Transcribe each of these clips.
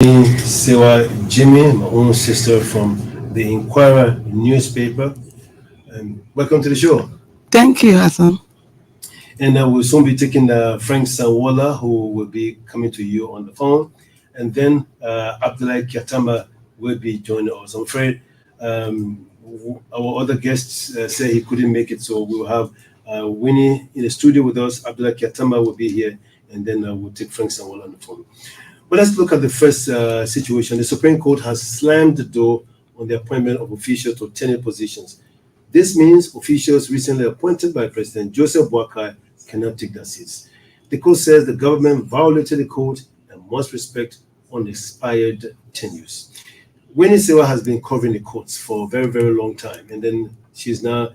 Sewa Jimmy, my own sister from the Inquirer newspaper. Welcome to the show. Thank you, Hassan. And we'll soon be taking Frank Sanwola, who will be coming to you on the phone. And then Abdullah Kiatamba will be joining us. I'm afraid our other guests say he couldn't make it, so we'll have Winnie in the studio with us. Abdullah Kiatamba will be here, and then we'll take Frank Sanwola on the phone. But let's look at the first situation. The Supreme Court has slammed the door on the appointment of officials to tenured positions. This means officials recently appointed by President Joseph Boakai cannot take their seats. The court says the government violated the code and must respect unexpired tenures. Winnie Sewa has been covering the courts for a very, very long time, and then she's now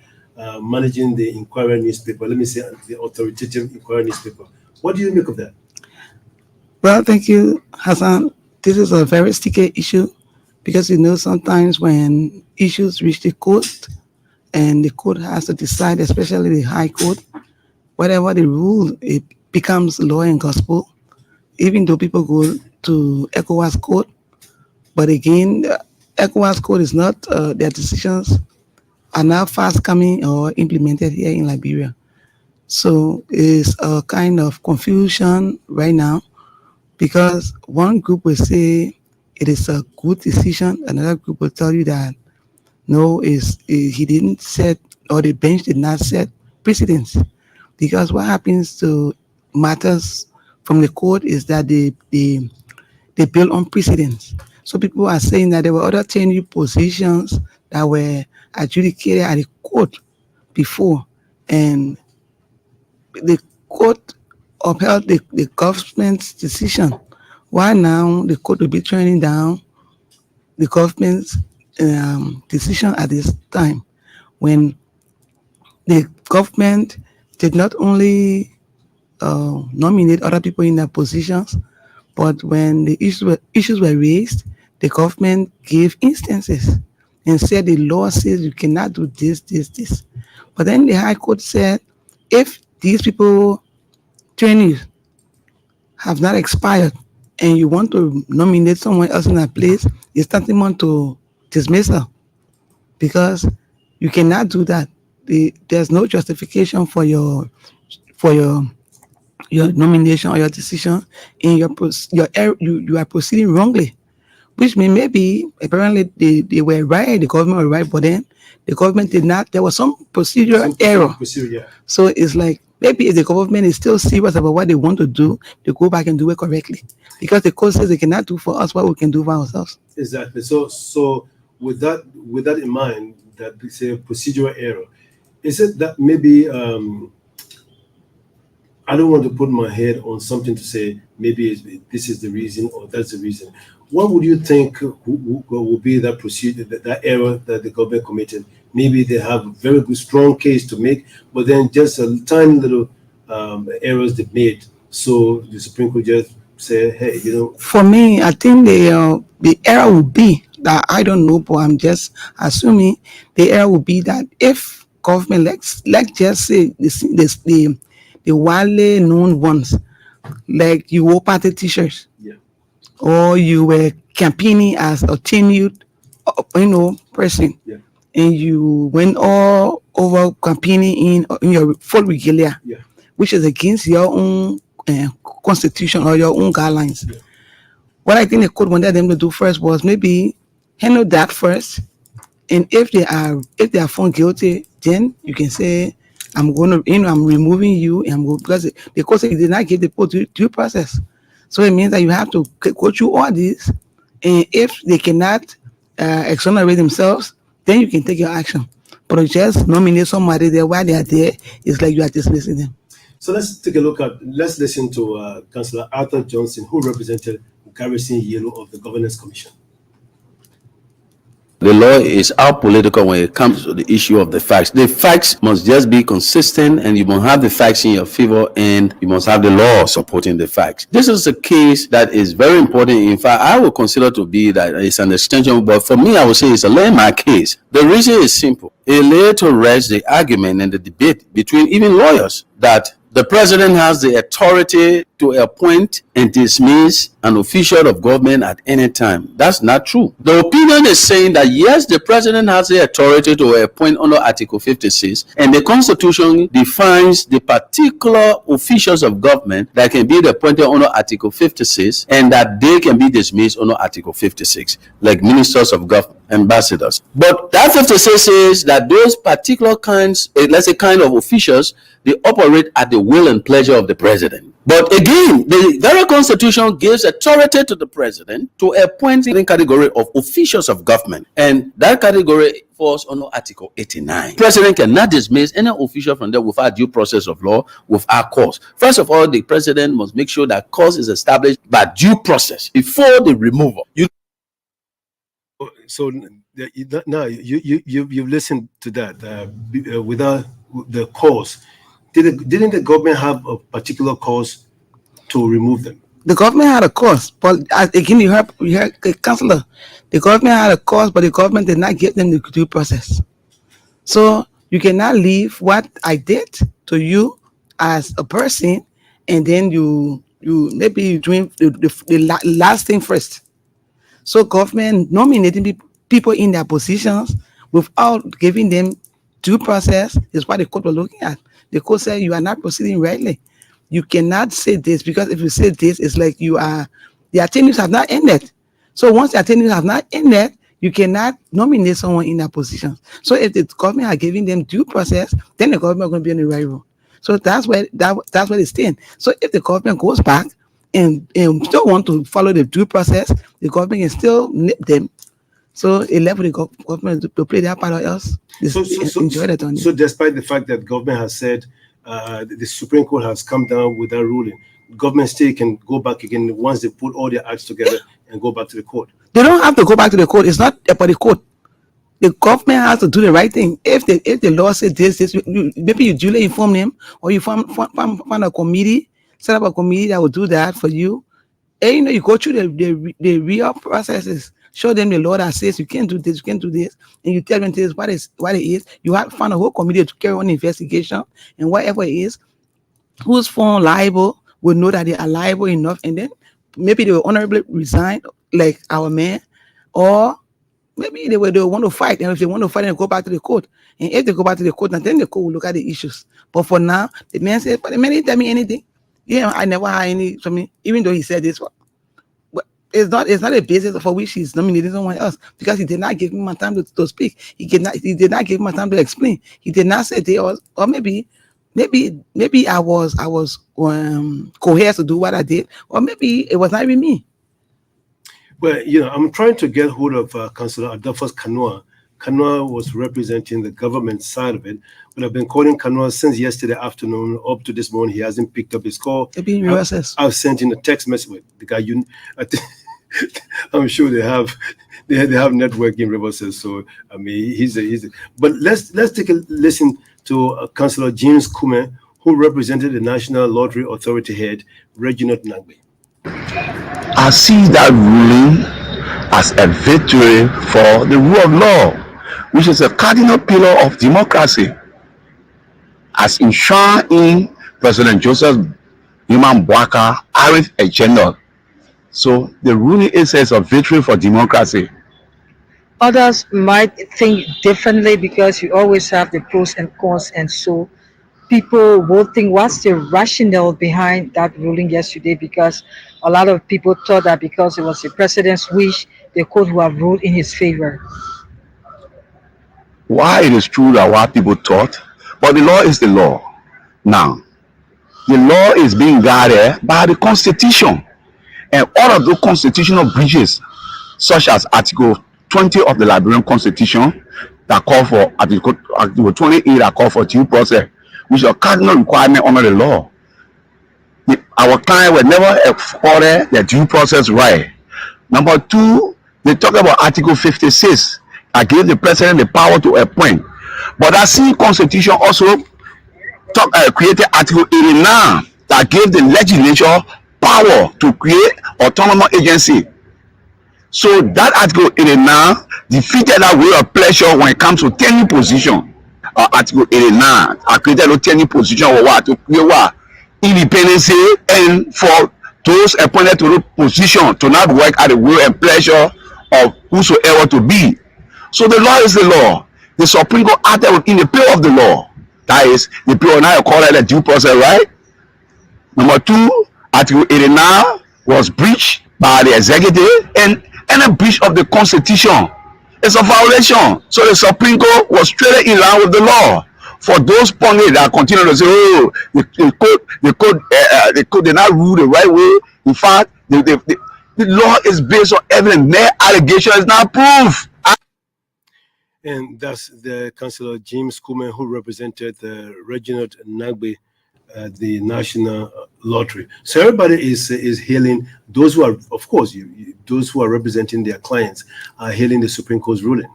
managing the Inquirer newspaper. Let me say the authoritative Inquirer newspaper. What do you make of that? Well, thank you, Hassan. This is a very sticky issue because sometimes when issues reach the court and the court has to decide, especially the High Court, whatever the rule, it becomes law and gospel, even though people go to ECOWAS court. But again, the ECOWAS court is not, their decisions are now fast coming or implemented here in Liberia. So it's a kind of confusion right now, because one group will say it is a good decision, another group will tell you that no, he didn't set, or the bench did not set precedents. Because what happens to matters from the court is that they build on precedents. So people are saying that there were other tenured positions that were adjudicated at the court before, and the court upheld the government's decision. Why now the court will be turning down the government's decision at this time, when the government did not only nominate other people in their positions, but when the issues were raised, the government gave instances and said the law says you cannot do this. But then the High Court said if these people trainees have not expired and you want to nominate someone else in that place, it's tantamount to dismissal, because you cannot do that. There's no justification for your nomination or your decision, in you are proceeding wrongly, which means maybe apparently they were right, the government were right, but then the government did not. There was some procedural error. So it's like, maybe if the government is still serious about what they want to do, they go back and do it correctly, because the court says they cannot do for us what we can do for ourselves. Exactly. So with that in mind, that it's a procedural error, is it that maybe I don't want to put my head on something to say maybe this is the reason or that's the reason. What would you think will be that procedure, that error that the government committed? Maybe they have a very good, strong case to make, but then just a tiny little errors they made. So the Supreme Court just say, hey, For me, I think the error would be that, I don't know, but I'm just assuming the error would be that if government, let's just say the widely known ones, like you wore party t-shirts, or you were campaigning as a tenured, person, and you went all over campaigning in your full regalia, which is against your own constitution or your own guidelines. What I think the court wanted them to do first was maybe handle that first, and if they are found guilty, then you can say, I'm removing you, because the court said you did not give the due process. So it means that you have to go through all this, and if they cannot exonerate themselves, then you can take your action. But just nominate somebody there while they are there, it's like you are dismissing them. So let's listen to Councillor Arthur Johnson, who represented Garrison Yellow of the Governance Commission. The law is apolitical when it comes to the issue of the facts. The facts must just be consistent, and you must have the facts in your favor, and you must have the law supporting the facts. This is a case that is very important. In fact, I would consider to be that it's an extension, but for me, I would say it's a landmark case. The reason is simple. It laid to rest the argument and the debate between even lawyers that the president has the authority to appoint and dismiss an official of government at any time. That's not true. The opinion is saying that yes, the president has the authority to appoint under Article 56, and the Constitution defines the particular officials of government that can be appointed under Article 56, and that they can be dismissed under Article 56, like ministers of government, ambassadors. But that 56 says that those particular kinds, let's say kind of officials, they operate at the will and pleasure of the president. But again, the very Constitution gives authority to the president to appoint a category of officials of government, and that category falls under Article 89. The president cannot dismiss any official from there without due process of law, without cause. First of all, the president must make sure that cause is established by due process before the removal. So now you've listened to that without the cause. Didn't the government have a particular cause to remove them? The government had a cause, but again, you heard the councillor. The government had a cause, but the government did not give them the due process. So you cannot leave what I did to you as a person, and then you maybe you doing the last thing first. So government nominating people in their positions without giving them due process is what the court was looking at. The court said you are not proceeding rightly. You cannot say this, because if you say this, it's like the attorneys have not ended. So once the attorneys have not ended, you cannot nominate someone in that position. So if the government are giving them due process, then the government is going to be on the right road. So that's where they stand. So if the government goes back and still want to follow the due process, the government can still nip them. So it left with the government to play their part, or else enjoy that on. So despite the fact that government has said the Supreme Court has come down with that ruling, government still can go back again once they put all their acts together and go back to the court. They don't have to go back to the court. It's not about the court. The government has to do the right thing. If the law says this, maybe you duly inform them, or you find a committee, set up a committee that will do that for you. And you go through the real processes. Show them the law that says you can't do this, you can't do this, and you tell them this what it is. You have to find a whole committee to carry on the investigation, and whatever it is, who's found liable will know that they are liable enough, and then maybe they will honorably resign, like our man, or maybe they will want to fight, and if they want to fight, they go back to the court. And if they go back to the court, then the court will look at the issues. But for now, the man said, but the man didn't tell me anything. Yeah, I never had any from me, even though he said this one. It's not a basis for which he's nominating someone else, because he did not give me my time to speak. He did not give me my time to explain. He did not say they or maybe I was coerced to do what I did, or maybe it was not even me. Well, I'm trying to get hold of Councillor Adolphus Kanua. Kanua was representing the government side of it, but I've been calling Kanua since yesterday afternoon up to this morning. He hasn't picked up his call. I've sent him a text message with the guy. I'm sure they have network in reverses. So I mean, he's a. But let's take a listen to Councillor James Kume, who represented the National Lottery Authority head Reginald Nagbe. I see that ruling as a victory for the rule of law, which is a cardinal pillar of democracy, as enshrined in President Joseph Human Boaka Arif agenda. So the ruling is a victory for democracy. Others might think differently, because you always have the pros and cons, and so people will think, what's the rationale behind that ruling yesterday? Because a lot of people thought that because it was the president's wish, the court would have ruled in his favor. Why it is true that what people thought, but the law is the law. Now, the law is being guided by the Constitution, and all of those constitutional breaches, such as Article 20 of the Liberian Constitution, that call for Article 28 that call for due process, which is a cardinal requirement under the law. Our client will never afford the due process right. Number two, they talk about Article 56 that gives the president the power to appoint. But that same constitution also created Article 89 that gave the legislature power to create autonomous agency. So that Article 89 defeated that way of pleasure when it comes to tenure position. Article 89 created a tenure position to create what? independency, and for those appointed to the position to not work at the will and pleasure of whosoever to be. So the law is the law. The Supreme Court acted within the play of the law. That is the play. Now you call it a due process, right? Number two, Article 89 was breached by the executive, and any breach of the Constitution is a violation. So the Supreme Court was straight in line with the law. For those pundits that continue to say, "Oh, the code did not rule the right way," in fact, the law is based on evidence. Their allegation is not proof. And that's the Councillor James Kuman, who represented Reginald Nagbe at the National Lottery. So everybody is hailing those who are, of course, those who are representing their clients are hailing the Supreme Court's ruling.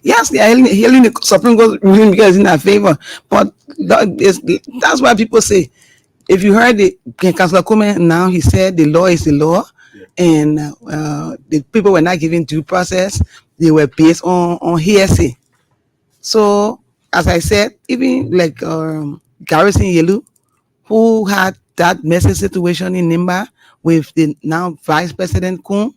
Yes, they are hailing the Supreme Court ruling because it's in their favor. But that's why people say, if you heard the Councillor Kuman now, he said the law is the law, and the people were not given due process. They were based on hearsay. So, as I said, even like Garrison Yelu, who had that messy situation in Nimba with the now Vice President Kun,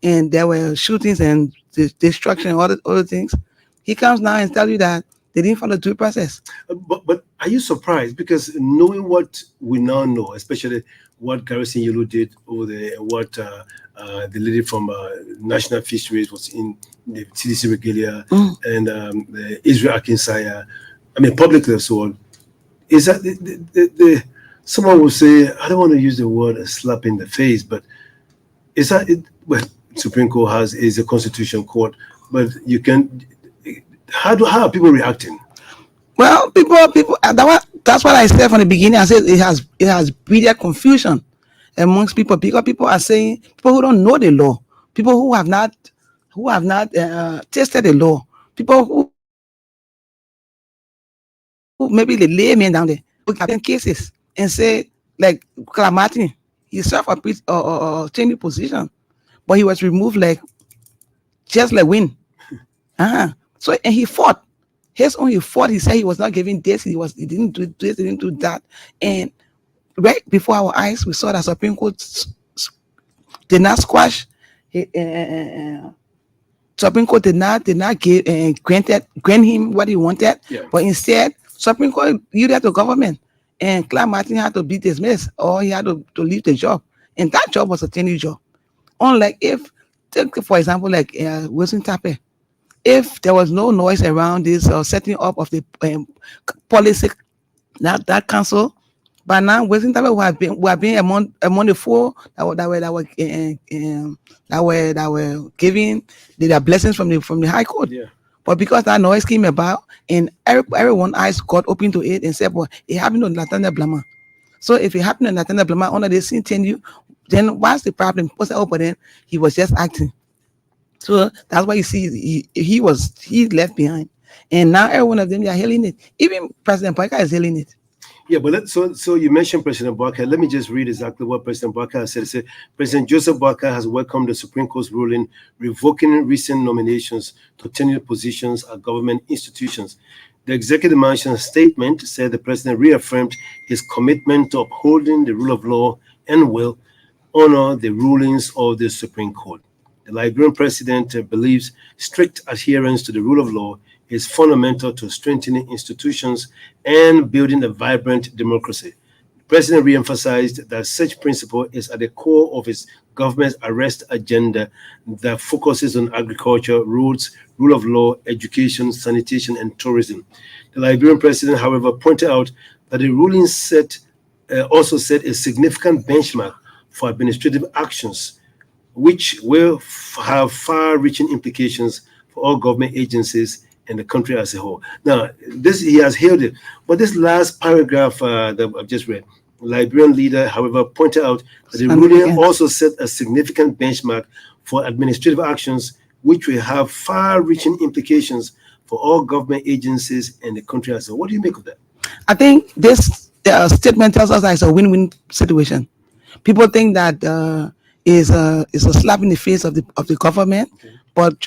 and there were shootings and destruction and other things. He comes now and tells you that they didn't follow due process. But are you surprised? Because knowing what we now know, especially what Garrison Yelu did over there, what the lady from National Fisheries was in the CDC regalia, and Israel Akinsaya, I mean, publicly so on, is that the someone will say, I don't want to use the word a slap in the face, but is that it? Well, Supreme Court is a constitutional court, but you can. How are people reacting? Well, people. That's what I said from the beginning. I said it has breeded confusion amongst people because people are saying people who don't know the law, people who have not tested the law, people who maybe the layman down there look at 10 cases and say like Martin, he served a changing position, but he was removed like just like win. So and he fought. He fought. He said he was not giving this. He didn't do this. He didn't do that. And right before our eyes, we saw that Supreme Court did not squash. Supreme Court did not grant him what he wanted. But instead, Supreme Court yielded to government, and Clark Martin had to be dismissed or he had to leave the job. And that job was a tenure job. Unlike take for example, like Wilson Tappe. If there was no noise around this setting up of the policy that council, but now Wilson Tappe who have been among the four that were giving their blessings from the High Court. But because that noise came about and everyone's eyes got open to it and said, well, it happened on Latana Blama. So if it happened on Latana Blama under the scene tenure, then what's the problem? People say, oh, but then he was just acting. So that's why you see he left behind. And now every one of them, they are hailing it. Even President Parker is hailing it. Yeah, but so you mentioned President Barker. Let me just read exactly what President Barker has said. He said, President Joseph Barker has welcomed the Supreme Court's ruling revoking recent nominations to tenured positions at government institutions. The Executive Mansion statement said the president reaffirmed his commitment to upholding the rule of law and will honor the rulings of the Supreme Court. The Liberian president believes strict adherence to the rule of law is fundamental to strengthening institutions and building a vibrant democracy. The president re-emphasized that such principle is at the core of his government's arrest agenda that focuses on agriculture, roads, rule of law, education, sanitation, and tourism. The Liberian president, however, pointed out that the ruling also set a significant benchmark for administrative actions, which will have far-reaching implications for all government agencies and the country as a whole. Now, this he has hailed it, but this last paragraph that I've just read, the Liberian leader, however, pointed out that the ruling also set a significant benchmark for administrative actions, which will have far-reaching implications for all government agencies and the country as a whole. What do you make of that? I think this statement tells us that it's a win-win situation. People think that is a slap in the face of the government, but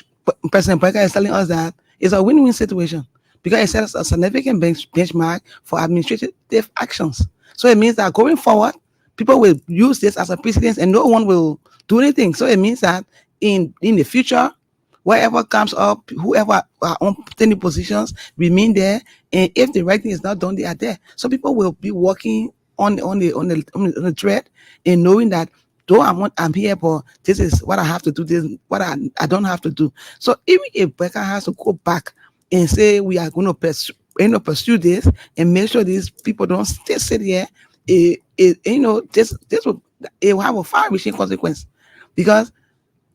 President Barker is telling us that it's a win-win situation because it sets a significant benchmark for administrative actions. So it means that going forward, people will use this as a precedent and no one will do anything. So it means that in the future, wherever comes up, whoever are on any positions remain there, and if the right thing is not done, they are there. So people will be working on the thread and knowing that though I'm here, but this is what I have to do, this is what I don't have to do. So even if Becca has to go back and say we are going to pursue this and make sure these people don't sit here, this will, it will have a far-reaching consequence, because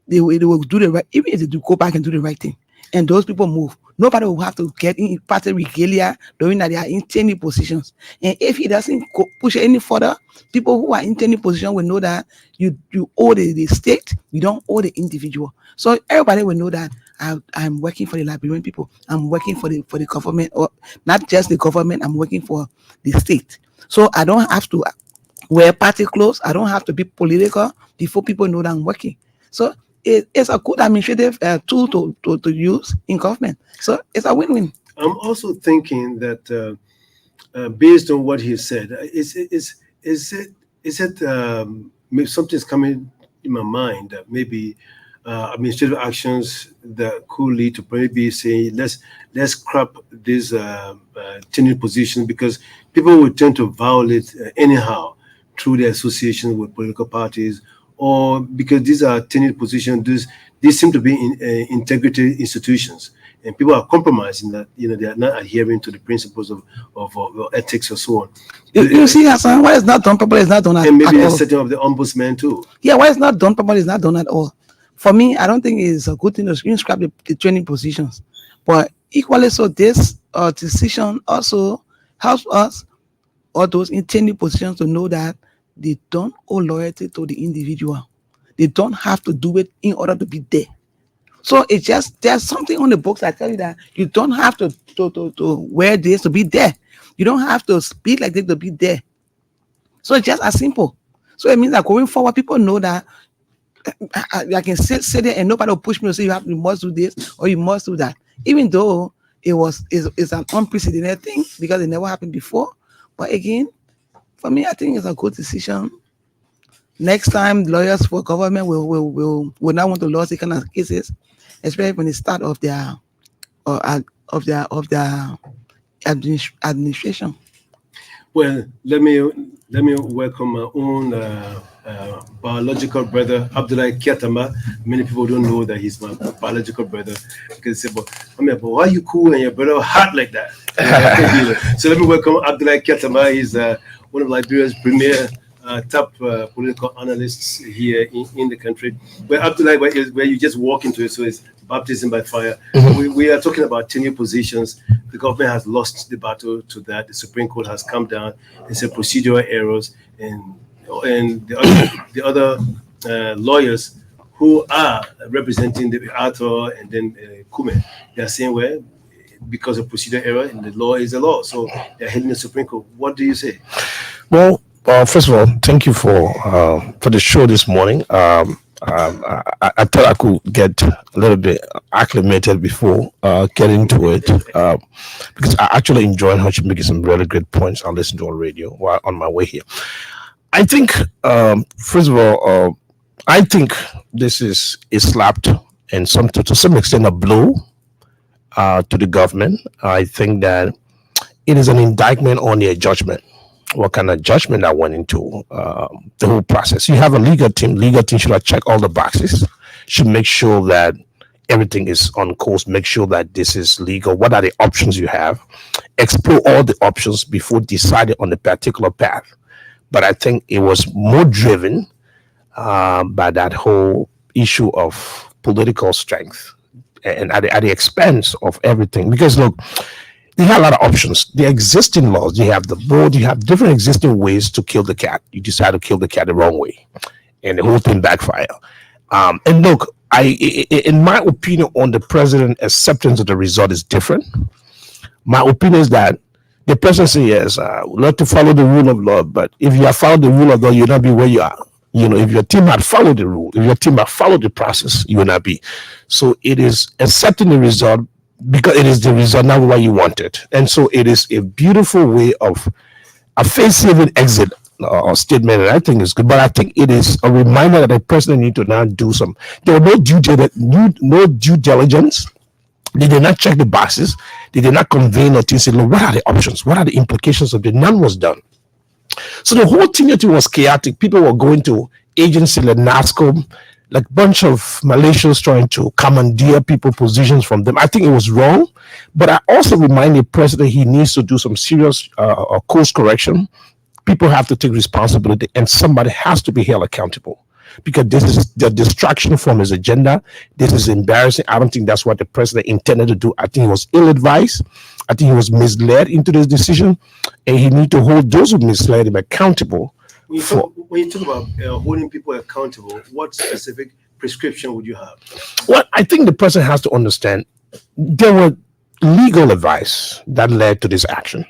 they will do the right, even if they do go back and do the right thing, and those people move. Nobody will have to get in party regalia knowing that they are in any positions. And if he doesn't push any further, people who are in any position will know that you owe the state, you don't owe the individual. So everybody will know that I'm working for the Liberian people. I'm working for the government, or not just the government. I'm working for the state. So I don't have to wear party clothes. I don't have to be political before people know that I'm working. So it's a good administrative tool to use in government. So it's a win-win. I'm also thinking that based on what he said, maybe something's coming in my mind that maybe administrative actions that could lead to maybe saying let's scrap this tenure position, because people will tend to violate anyhow through their association with political parties, or because these are tenured positions, these seem to be integrity institutions, and people are compromising that, they are not adhering to the principles of ethics or so on. You see, Hassan, why it's not done properly is not done at all. And maybe the setting of the ombudsman too. Yeah, why it's not done properly is not done at all. For me, I don't think it's a good thing to scrap the training positions. But equally so, this decision also helps us, or those in training positions, to know that they don't owe loyalty to the individual. They don't have to do it in order to be there. So it's just, there's something on the books that tell you that you don't have to wear this to be there. You don't have to speak like this to be there. So it's just as simple. So it means that going forward, people know that I can sit there and nobody will push me to say you must do this or you must do that. Even though it's an unprecedented thing because it never happened before. But again, for me, I think it's a good decision. Next time, lawyers for government will not want to lose these kind of cases, especially when they start of their administration. Well, let me welcome my own biological brother, Abdullah Kiatama. Many people don't know that he's my biological brother. Because they say, but why are you cool and your brother hot like that? So let me welcome Abdullah Kiatama. He's one of Liberia's premier top political analysts here in the country. Where Abdullah, where you just walk into it, so it's baptism by fire. Mm-hmm. We are talking about tenure positions. The government has lost the battle to that. The Supreme Court has come down and said procedural errors, and the other lawyers who are representing the author and then Kume, they are saying, well, because of procedural error, and the law is the law. So they're heading the Supreme Court. What do you say? Well, first of all, thank you for the show this morning. I thought I could get a little bit acclimated before getting to it, because I actually enjoyed how you're making some really great points. I listened to on radio while on my way here. I think, first of all, I think this is a slap and to some extent a blow to the government. I think that it is an indictment on their judgment. What kind of judgment that went into the whole process. You have a legal team. Legal team should check all the boxes, should make sure that everything is on course, make sure that this is legal. What are the options you have? Explore all the options before deciding on a particular path. But I think it was more driven by that whole issue of political strength and at the expense of everything. Because look, they have a lot of options. The existing laws, you have the board, you have different existing ways to kill the cat. You decide to kill the cat the wrong way, and the whole thing backfire. And look, in my opinion on the president's acceptance of the result is different. My opinion is that the president says, yes, we love to follow the rule of law, but if you have followed the rule of law, you'll not be where you are. If your team had followed the rule, if your team had followed the process, you will not be. So it is accepting the result because it is the result, not what you wanted. And so it is a beautiful way of a face-saving exit or statement, and I think it's good. But I think it is a reminder that the president need to now do some. There was no due diligence. They did not check the boxes. They did not convey notice. Look, what are the options? What are the implications of the? None was done. So the whole thing was chaotic. People were going to agency like NASCO, like bunch of Malaysians trying to commandeer people positions from them. I think it was wrong, but I also remind the president he needs to do some serious course correction. People have to take responsibility, and somebody has to be held accountable, because this is the distraction from his agenda. This is embarrassing. I don't think that's what the president intended to do. I think he was ill-advised. I think he was misled into this decision, and he needs to hold those who misled him accountable. When you talk about holding people accountable, what specific prescription would you have? Well, I think the president has to understand there were legal advice that led to this action.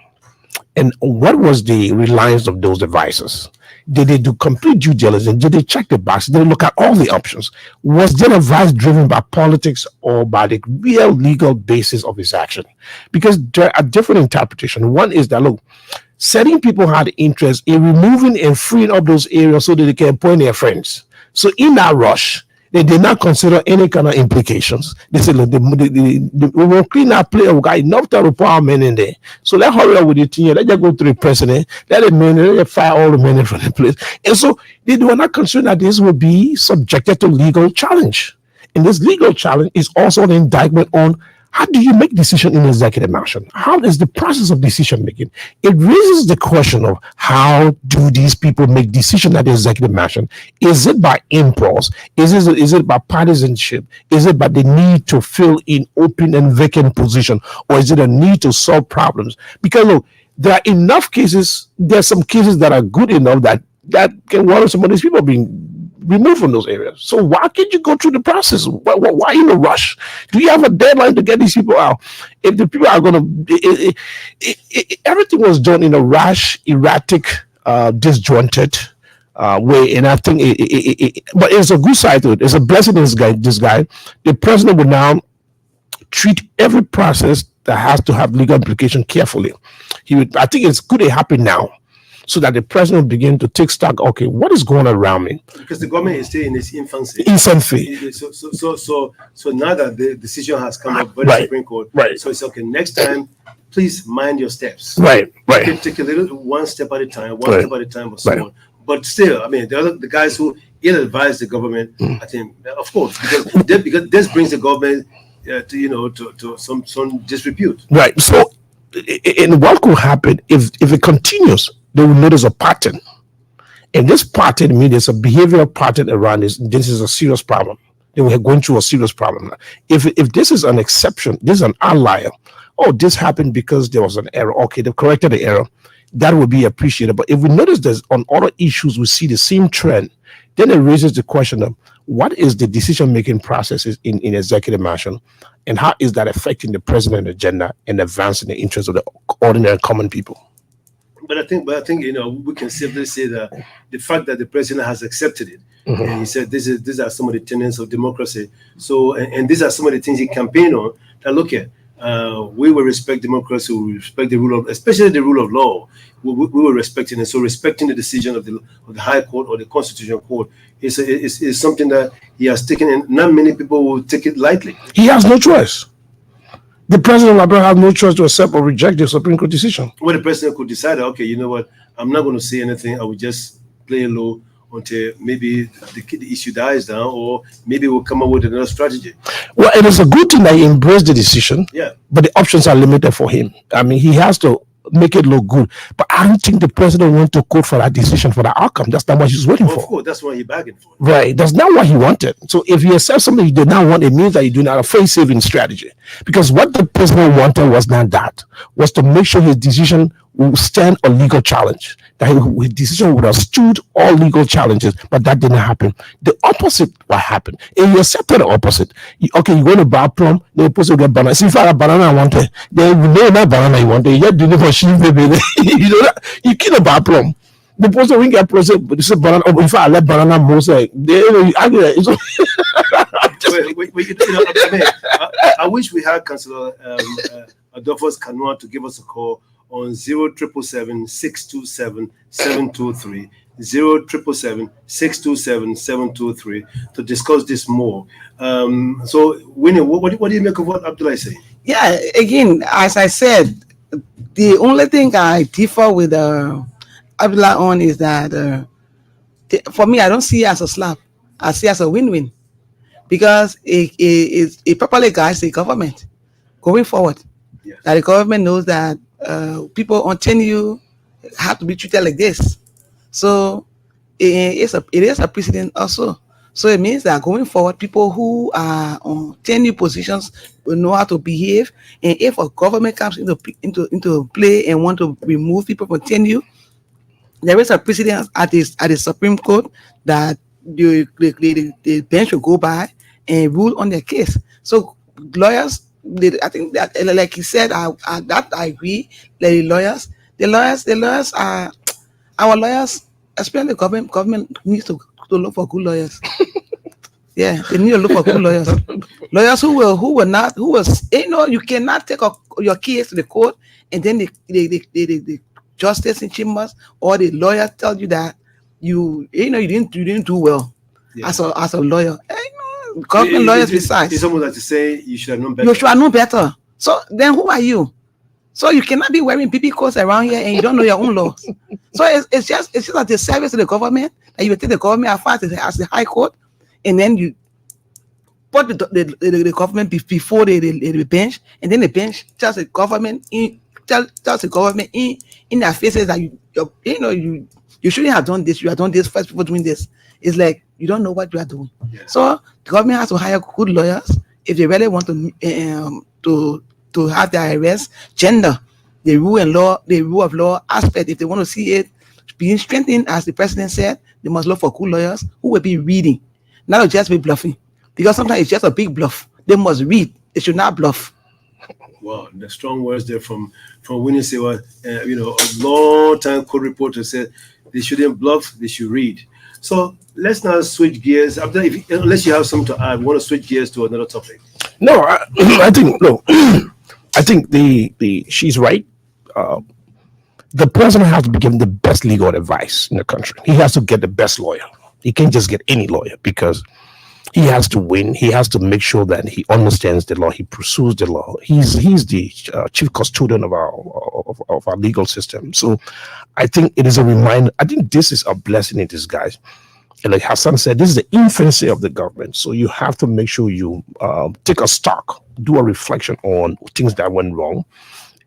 And what was the reliance of those advisors? Did they do complete due diligence? Did they check the box? Did they look at all the options? Was their advice driven by politics or by the real legal basis of his action? Because there are different interpretations. One is that, look, setting people had interest in removing and freeing up those areas so that they can appoint their friends. So in that rush, they did not consider any kind of implications. They said, look, we will clean that place. We got enough to report our men in there. So let's hurry up with the thing. Let's just go to the president. Let fire all the men from the place. And so they were not concerned that this would be subjected to legal challenge. And this legal challenge is also an indictment on how do you make decision in executive mansion? How is the process of decision making? It raises the question of how do these people make decision at the executive mansion? Is it by impulse? Is it by partisanship? Is it by the need to fill in open and vacant position? Or is it a need to solve problems? Because look, there are enough cases, there's some cases that are good enough that can warrant some of these people being removed from those areas. So why can't you go through the process? Why in a rush? Do you have a deadline to get these people out? If the people are going to, everything was done in a rash, erratic, disjointed way, and I think, but it's a good side to it. It's a blessing in this guy. The president will now treat every process that has to have legal implication carefully. I think it's good it happened now, so that the president begin to take stock. Okay, what is going on around me? Because the government is still in its infancy. So now that the decision has come up by the Supreme Court, so it's okay. Next time, please mind your steps. Right. Take a little one step at a time, step at a time, or so on. But still, I mean, the guys who ill-advise the government, I think, of course, because this brings the government, to some disrepute. Right. So, and what could happen if it continues? They will notice a pattern. And this pattern means there's a behavioral pattern around this. This is a serious problem. They were going through a serious problem. If this is an exception, this is an outlier. Oh, this happened because there was an error. Okay, they corrected the error. That would be appreciated. But if we notice there's on other issues, we see the same trend, then it raises the question of what is the decision-making processes in executive mansion, and how is that affecting the president's agenda and advancing the interests of the ordinary common people? But I think we can safely say that the fact that the president has accepted it, and he said these are some of the tenets of democracy. So and these are some of the things he campaigned on. That look at, we will respect democracy, we will respect the rule of, especially the rule of law. We will respect it, and so respecting the decision of the High Court or the Constitutional Court is something that he has taken, and not many people will take it lightly. He has no choice. The president will have no choice to accept or reject the Supreme Court decision. Well, the president could decide, okay, you know what, I'm not going to say anything. I will just play low until maybe the issue dies down, or maybe we'll come up with another strategy. Well, it is a good thing that he embraced the decision, but the options are limited for him. I mean, he has to make it look good. But I don't think the president wants to quote for that decision, for that outcome. That's not what he's waiting for. Of course, that's what he's bargained for. Right. That's not what he wanted. So if he accepts something he did not want, it means that he did not have a face-saving strategy. Because what the president wanted was not that. Was to make sure his decision will stand a legal challenge. That his decision would have stood all legal challenges, but that didn't happen. The opposite what happened. And he accepted the opposite. You're going to buy plum, the opposite get banana. See, if I have banana I wanted, then you know that banana you wanted. You deliver sheep, baby. You know that you kill a buy plum. The person when get process, but this is banana. If I let banana most like I wish we had Councillor Adolphus Canoa to give us a call on 0777-627-723, 0777-627-723 to discuss this more. So, Winnie, what do you make of what Abdullah is saying? Yeah, again, as I said, the only thing I differ with Abdullah on is that for me, I don't see it as a slap. I see it as a win-win because it properly guides the government going forward. Yes. That the government knows that people on tenure have to be treated like this. So it is a precedent also. So it means that going forward, people who are on tenure positions will know how to behave. And if a government comes into play and want to remove people from tenure, there is a precedent at the Supreme Court that the bench will go by and rule on their case. So lawyers, I think that, like he said, I agree. The lawyers are our lawyers, especially the government needs to look for good lawyers. Yeah, they need to look for good lawyers. Lawyers who will you cannot take your case to the court and then the justice in chambers or the lawyer tell you that you didn't do well. Yeah. as a lawyer. Government lawyers besides. It's almost like to say you should have known better. You should have known better. So then who are you? So you cannot be wearing BB coats around here and you don't know your own laws. So it's just like the service to the government, and you take the government as the high court, and then you put the government before the bench, and then the bench tells the government in their faces that you shouldn't have done this. You have done this first before doing this. It's like you don't know what you are doing. Yeah. So the government has to hire good lawyers if they really want to have their arrest gender, the rule of law aspect. If they want to see it being strengthened, as the president said, they must look for good lawyers who will be reading, not just be bluffing. Because sometimes it's just a big bluff. They must read. They should not bluff. Wow, the strong words there from Winnie Sewa. A long-time court reporter said they shouldn't bluff. They should read. So let's now switch gears. Unless you have something to add, we want to switch gears to another topic. No, I think she's right. The president has to be given the best legal advice in the country. He has to get the best lawyer. He can't just get any lawyer because he has to win. He has to make sure that he understands the law. He pursues the law. He's the chief custodian of our legal system. So I think it is a reminder. I think this is a blessing in disguise. And like Hassan said, this is the infancy of the government. So you have to make sure you take a stock, do a reflection on things that went wrong,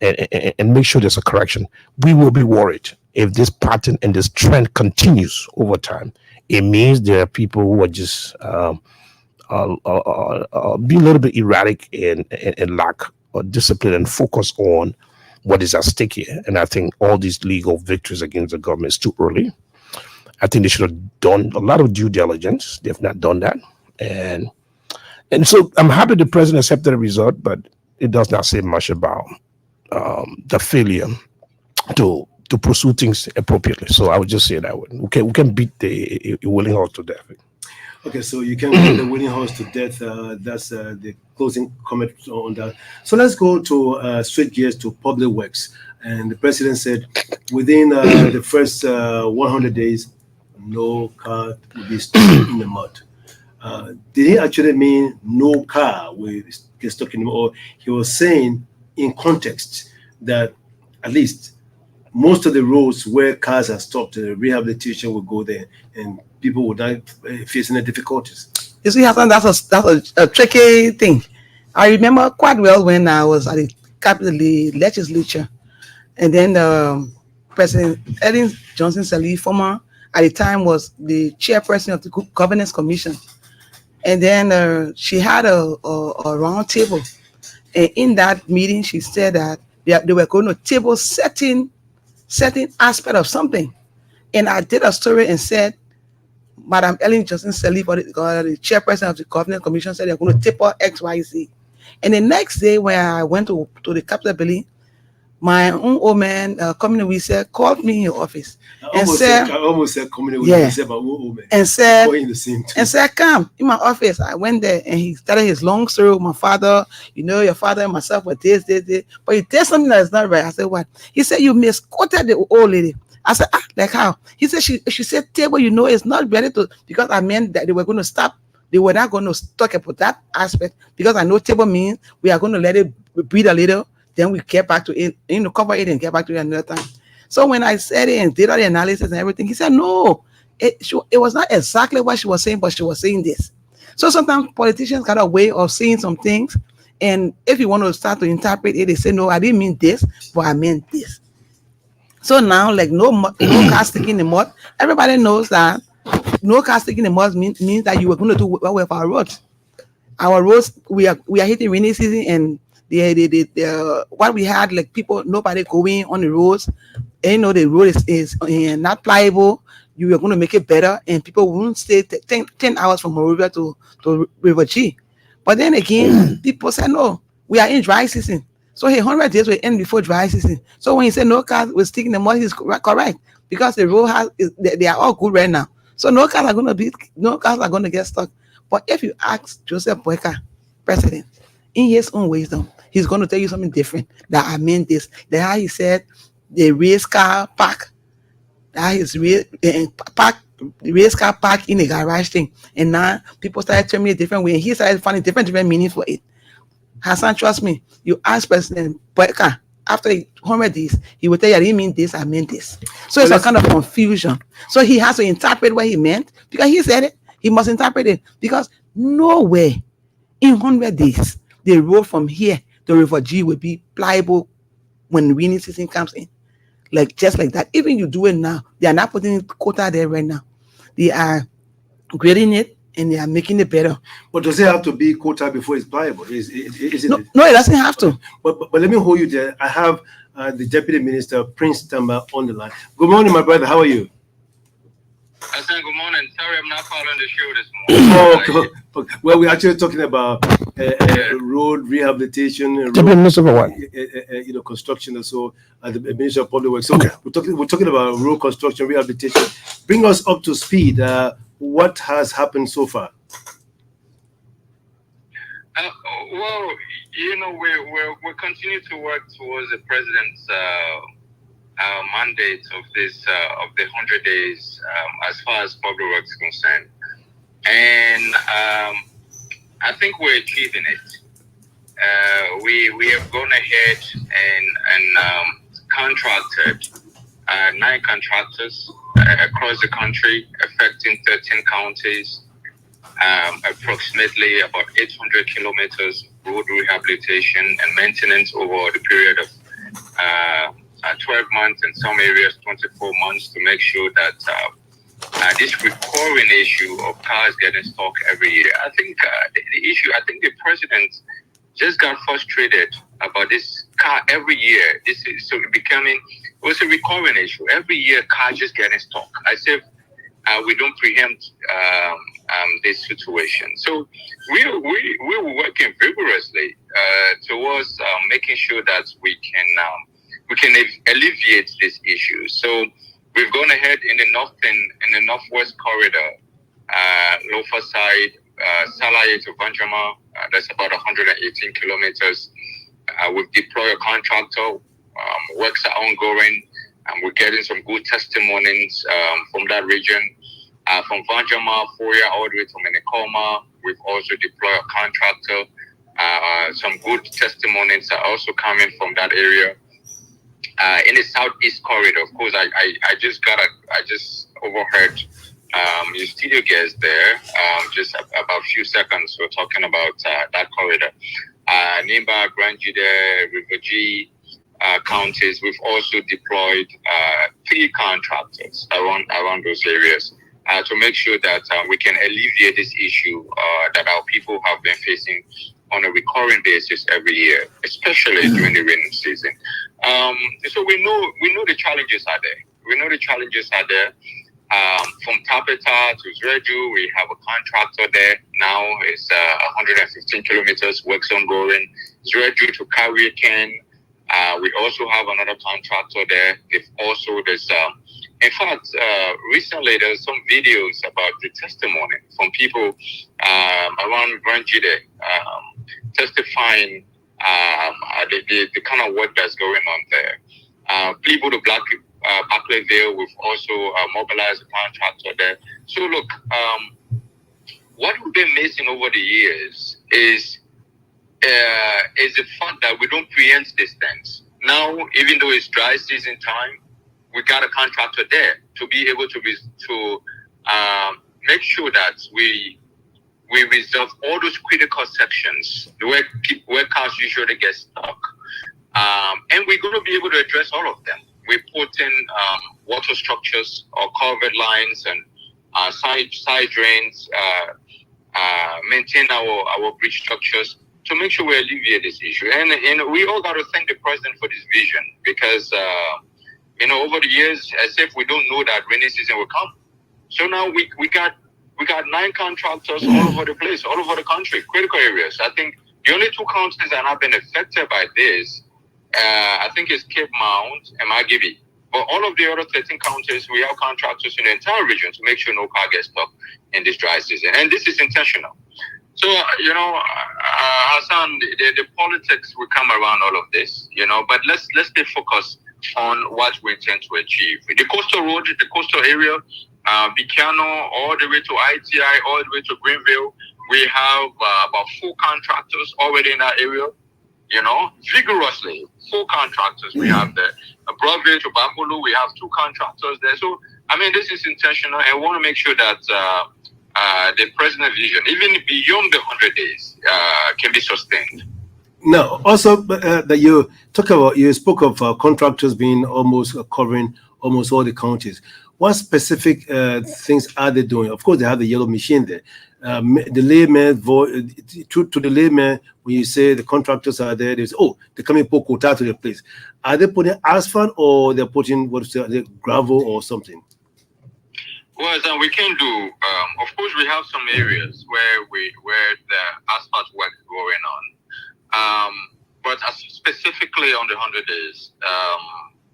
and make sure there's a correction. We will be worried if this pattern and this trend continues over time. It means there are people who are just be a little bit erratic and lack discipline and focus on what is at stake here. And I think all these legal victories against the government is too early. I think they should have done a lot of due diligence. They've not done that. And so I'm happy the president accepted the result, but it does not say much about the failure to pursue things appropriately. So I would just say that we can beat the willing horse to death. Okay, so you can beat the willing horse to death. That's the closing comment on that. So let's go to switch gears to public works. And the president said within the first 100 days, no car will be stuck in the mud. Did he actually mean no car will get stuck in the mud? Or he was saying in context that at least most of the roads where cars are stopped, rehabilitation will go there and people would not face any difficulties. You see, Hassan, that's a tricky thing. I remember quite well when I was at the Capitol Legislature, and then President Ellen Johnson Sirleaf, former at the time, was the chairperson of the Governance Commission. And then she had a round table. And in that meeting, she said that they were going to table certain aspect of something. And I did a story and said, Madam Ellen Johnson Sirleaf, the chairperson of the Governance Commission, said they're going to table X, Y, Z. And the next day when I went to the Capitol building, My own old man, community we said, called me in your office I and said, almost said community yeah, we said about woman. and said, Going the same too. and said, come in my office. I went there and he started his long story with my father. You know, your father and myself were this. But he did something that's not right. I said, what? He said, you misquoted the old lady. I said, like how? He said, she said, table, you know, it's not ready to, because I meant that they were going to stop. They were not going to talk about that aspect because I know table means we are going to let it breathe a little. Then we get back to it, cover it and get back to it another time. So when I said it and did all the analysis and everything, he said, no, it was not exactly what she was saying, but she was saying this. So sometimes politicians got a way of saying some things. And if you want to start to interpret it, they say, no, I didn't mean this, but I meant this. So now, like no car sticking in the mud, everybody knows that no car sticking in the mud means that you were going to do well with our roads. Our roads, we are hitting rainy season, and the what we had, like people, nobody going on the roads. And, the road is not pliable. You are going to make it better, and people won't stay 10 hours from Monrovia to River G. But then again, people say no, we are in dry season. So 100 days will end before dry season. So when he said no cars will stick in the mud, he's correct, because the road they are all good right now. So no cars are going to get stuck. But if you ask Joseph Boyka, president, in his own wisdom, he's going to tell you something different. That I meant this. That how he said the race car park, that is the race car park in the garage thing. And now people started telling me a different way. And he started finding different meanings for it. Hassan, trust me, you ask President Boyka after 100 days, he will tell you, I didn't mean this, I meant this. So it's a kind of confusion. So he has to interpret what he meant, because he said it. He must interpret it, because nowhere in 100 days the road from here to River G will be pliable when rainy season comes in. Like just like that. Even you do it now, they are not putting quota there right now. They are grading it and they are making it better. But does it have to be quota before it's pliable? Is it? No, it doesn't have to. But let me hold you there. I have the Deputy Minister, Prince Tamba, on the line. Good morning, my brother. How are you? I said good morning. Sorry, I'm not following the show this morning. Okay. Well, we're actually talking about road rehabilitation, Deputy Minister for what? Construction, and so the Minister of Public Works. So we're talking about road construction, rehabilitation. Bring us up to speed. What has happened so far? Well, we continue to work towards the president's mandate of the 100 days as far as public works is concerned, and I think we're achieving it. We have gone ahead and contracted 9 contractors across the country, affecting 13 counties, approximately about 800 kilometers of road rehabilitation and maintenance over the period of 12 months, in some areas 24 months, to make sure that this recurring issue of cars getting stuck every year. I think the issue, I think the president just got frustrated about this car every year. This is so becoming, it was a recurring issue. Every year, cars just getting stuck. As if we don't preempt this situation. So we were working vigorously towards making sure that we can alleviate this issue. So we've gone ahead in the northwest corridor, Lofa side, Salaye to Vanjama. That's about 118 kilometers. We've deployed a contractor. Works are ongoing, and we're getting some good testimonies from that region. From Vanjama, Foya, all the way to Menikoma, we've also deployed a contractor. Some good testimonies are also coming from that area. In the southeast corridor, of course, I just overheard your studio guest there, just about a few seconds. We're talking about that corridor. Nimba, Grand Jude, River G counties. We've also deployed 3 contractors around those areas to make sure that we can alleviate this issue that our people have been facing on a recurring basis every year, especially during the rainy season. So we know the challenges are there. From Tapeta to Zreju, we have a contractor there now. It's 115 kilometers, works ongoing. Zreju to Kariaken, We also have another contractor there. In fact, recently there was some videos about the testimony from people around Branjide testifying the kind of work that's going on there. People to Blackleyville, we've also mobilized a contractor there. So look, what we've been missing over the years is the fact that we don't preempt these things. Now, even though it's dry season time, we got a contractor there to be able to make sure that we resolve all those critical sections where cars usually get stuck. And we're going to be able to address all of them. We put in water structures or culvert lines and side drains, maintain our bridge structures to make sure we alleviate this issue. And we all got to thank the president for this vision because, over the years, as if we don't know that rainy season will come. So now we got 9 contractors all over the place, all over the country, critical areas. I think the only 2 counties that have been affected by this, I think is Cape Mount and Magibi. But all of the other 13 counties, we have contractors in the entire region to make sure no car gets stuck in this dry season. And this is intentional. So, Hassan, the politics will come around all of this, but let's stay focused on what we intend to achieve. The coastal road, the coastal area, Bicano, all the way to ITI, all the way to Greenville, we have about 4 contractors already in that area, vigorously. 4 contractors we have there. Broadway to Bambulu, we have 2 contractors there. So, this is intentional, and we want to make sure that the president's vision, even beyond the 100 days, can be sustained. Now, also that you spoke of contractors being almost covering almost all the counties. What specific things are they doing? Of course, they have the yellow machine there. The layman, to the layman, when you say the contractors are there, they're coming to put quota to the place. Are they putting asphalt or they're putting gravel or something? Well, then we can do. Of course, we have some areas where the asphalt work is going on. But specifically on the 100 days,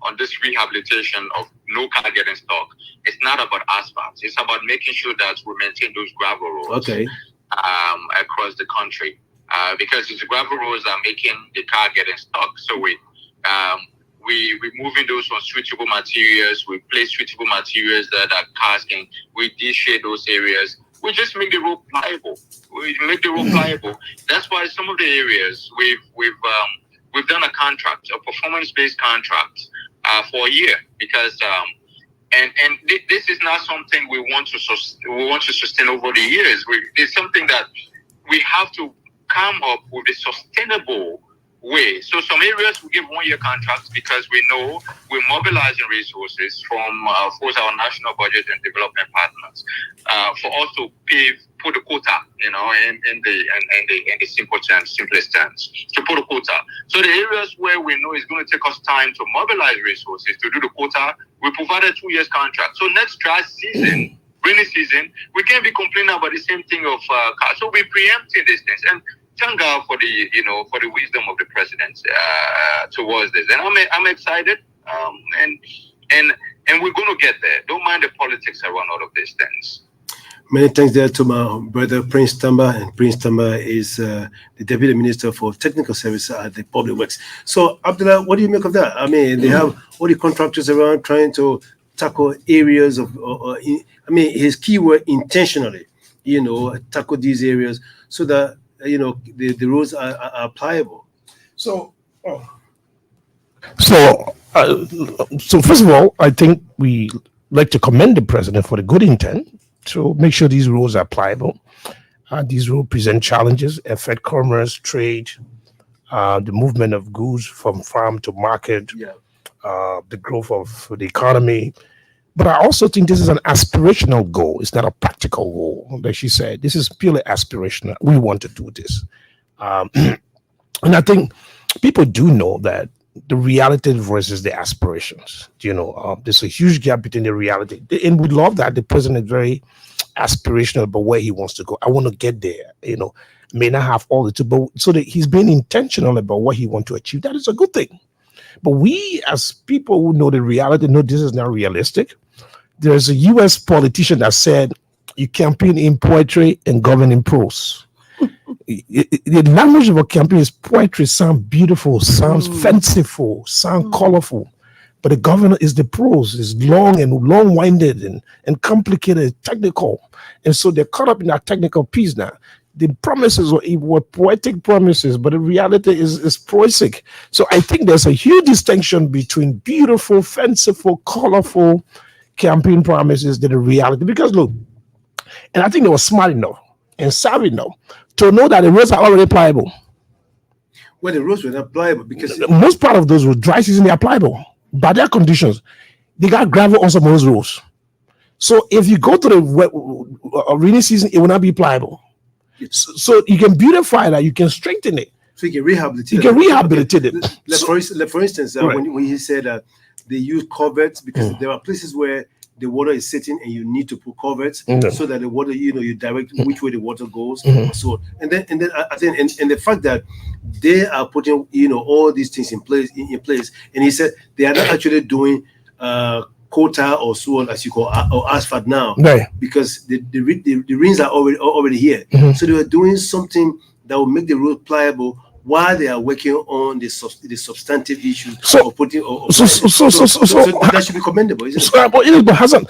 on this rehabilitation of no car getting stuck, it's not about asphalt. It's about making sure that we maintain those gravel roads across the country. Because it's the gravel roads that are making the car getting stuck. So we're moving those on suitable materials. We place suitable materials that cars can. We de-shade those areas. We just make the road pliable. That's why some of the areas we've done a contract, a performance-based contract for a year because this is not something we want to sustain over the years. It's something that we have to come up with a sustainable way. So some areas we give 1-year contracts because we know we're mobilizing resources from, of course, our national budget and development partners for us to put a quota, in the simplest terms, to put a quota. So the areas where we know it's going to take us time to mobilize resources to do the quota, we provided 2 years contract. So next dry season, rainy season, we can't be complaining about the same thing of cars. So we're preempting these things. And thank God for the wisdom of the president towards this, and I'm excited, and we're going to get there. Don't mind the politics around all of these things. Many thanks there to my brother Prince Tamba, and Prince Tamba is the Deputy Minister for Technical Services at the Public Works. So, Abdullah, what do you make of that? They have all the contractors around trying to tackle areas of, his keyword intentionally, tackle these areas so that the roads are pliable. So first of all, I think we like to commend the president for the good intent to make sure these roads are pliable. These roads present challenges, affect commerce, trade, the movement of goods from farm to market, the growth of the economy. But I also think this is an aspirational goal. It's not a practical goal. Like she said, this is purely aspirational. We want to do this. And I think people do know that the reality versus the aspirations. There's a huge gap between the reality. And we love that the president is very aspirational about where he wants to go. I want to get there, may not have all the tools, but so that he's being intentional about what he wants to achieve. That is a good thing. But we, as people who know the reality, know this is not realistic. There's a U.S. politician that said, you campaign in poetry and govern in prose. The language of a campaign is poetry, sounds beautiful, sounds fanciful, sounds colorful. But the governor is the prose, is long-winded and complicated, technical. And so they're caught up in that technical piece now. The promises were poetic promises, but the reality is prosaic. So I think there's a huge distinction between beautiful, fanciful, colorful campaign promises than the reality. Because look, and I think they were smart enough and savvy enough to know that the roads are already pliable. Well, the roads were not pliable because most part of those roads, dry season, they are pliable. By their conditions, they got gravel on some of those roads. So if you go to the rainy season, it will not be pliable. So you can beautify that, you can strengthen it. So you can rehabilitate. You can rehabilitate it. For instance, right. when he said that they use culverts because there are places where the water is sitting and you need to put culverts so that the water, you direct which way the water goes. So and then I think and the fact that they are putting all these things in place, and he said they are not actually doing quota or so on as you call or asphalt now, right? Because the rains are already here. So they were doing something that will make the road pliable while they are working on the substantive issues of putting. So that should be commendable, isn't it? But Hassan,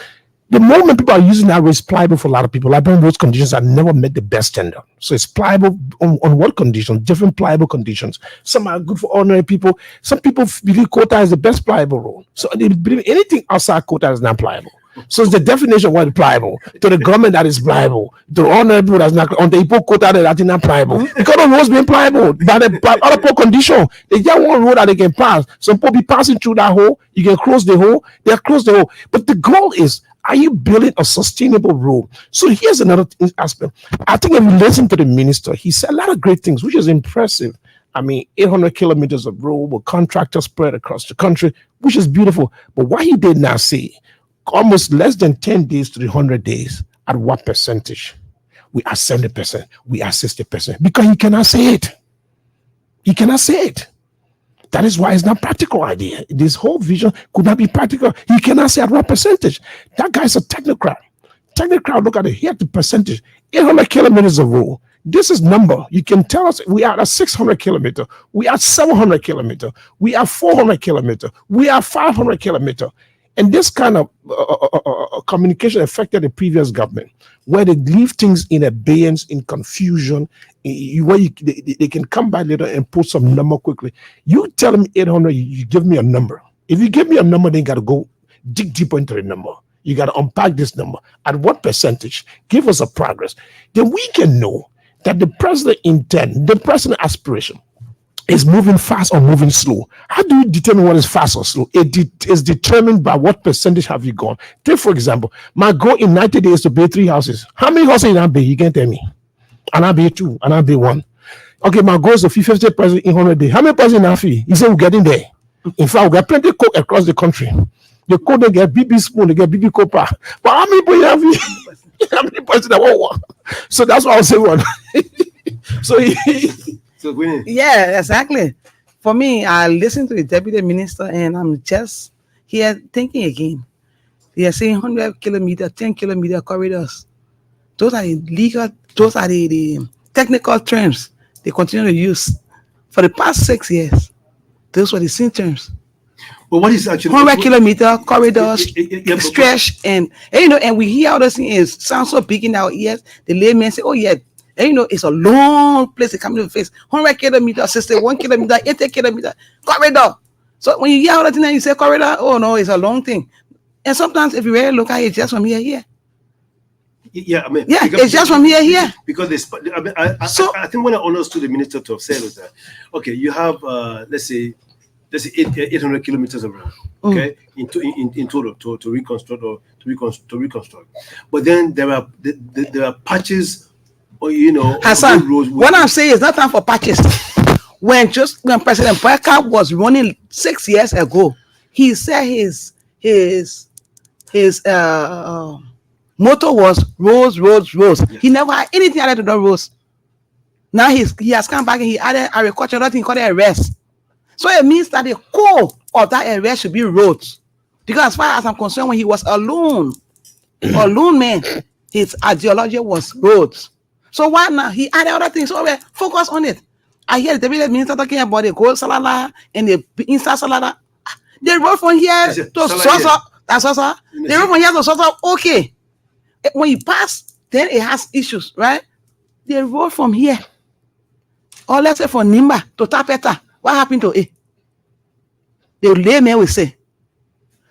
the moment people are using that road, it's pliable for a lot of people. Like road conditions have never met the best standard. So it's pliable on what conditions? Different pliable conditions. Some are good for ordinary people. Some people believe quota is the best pliable road. So they believe anything outside quota is not pliable. So it's the definition of what is pliable. To the government that is pliable. To ordinary people that's not on the people quota that is not pliable. Because the roads being pliable by other poor condition. They just one road that they can pass. Some people be passing through that hole. You can close the hole. They close the hole. But the goal is, are you building a sustainable road? So here's another aspect. I think if you listen to the minister, he said a lot of great things, which is impressive. I mean, 800 kilometers of road with contractors spread across the country, which is beautiful. But what he did not say, almost less than 10 days to the 100 days, at what percentage? We are 70%, we are 60%, because he cannot say it. He cannot say it. That is why it's not practical idea. This whole vision could not be practical. He cannot say at what percentage. That guy's a technocrat. Technocrat, look at it. Here's the percentage. 800 kilometers of road. This is number. You can tell us we are at 600 kilometer. We are 700 kilometer. We are 400 kilometer. We are 500 kilometer. And this kind of communication affected the previous government, where they leave things in abeyance, in confusion, where they can come back later and put some number quickly. You tell them 800, you give me a number. If you give me a number, then you got to go dig deeper into the number. You got to unpack this number. At what percentage? Give us a progress. Then we can know that the president intent, the president aspiration, is moving fast or moving slow. How do you determine what is fast or slow? It is determined by what percentage have you gone. Take, for example, my goal in 90 days to build 3 houses. How many houses did I build? You can tell me. And I build 2, and I build 1. Okay, my goal is to feed 50% in 100 days. How many person in I feed? He said we're getting there. In fact, we got plenty of coke across the country. The coke, they get BB spoon, they get BB copper. But how many people you have? How many person that want one? So that's what I'll say one. Yeah, exactly. For me, I listen to the deputy minister and I'm just here thinking again. They are saying 100 kilometer, 10 kilometer corridors. Those are legal, those are the technical terms they continue to use. For the past 6 years, those were the same terms. But what is actually 100 kilometer corridors, stretch, and we hear all those things. It sounds so big in our ears. The laymen say, oh yeah, and it's a long place to come to the face. 100 kilometers, 61 kilometers, 80 kilometers, corridor. So when you hear all that thing and you say corridor, oh no, it's a long thing. And sometimes if you really look at it, it's just from here. Yeah, I mean, it's just from here. Because I think what I understood the minister to have said was that, okay, you have let's say 800 kilometers of road, okay, in total to reconstruct or to reconstruct. But then there are patches. Hassan, what I'm saying is not time for patches. When President Parker was running 6 years ago, he said his motto was roads. Yes. He never had anything added to the roads. Now he has come back and he added agriculture, nothing called a rest. So it means that the core of that area should be roads. Because as far as I'm concerned, when he was alone man, his ideology was roads. So why now? He added other things. So we focus on it. I hear the village minister talking about the gold salada and the inside salada. They road from here to Sosa. That's Sosa. They road from here to Sosa. Okay. When you pass, then it has issues, right? They road from here. Or let's say from Nimba to Tapeta. What happened to it? The layman will say.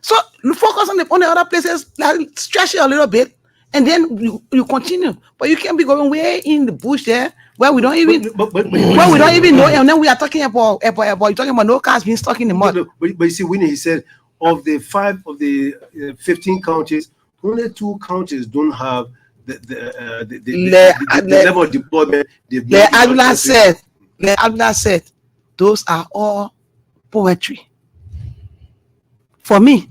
So you focus on the other places, like stretch it a little bit, and then you continue. But you can't be going way in the bush there where we don't even where we don't even know. And then we are talking about you're talking about no cars being stuck in the mud. But you see, Winnie, he said of the 15 counties, only 2 counties don't have the level of deployment. The Abdullah said, those are all poetry. For me,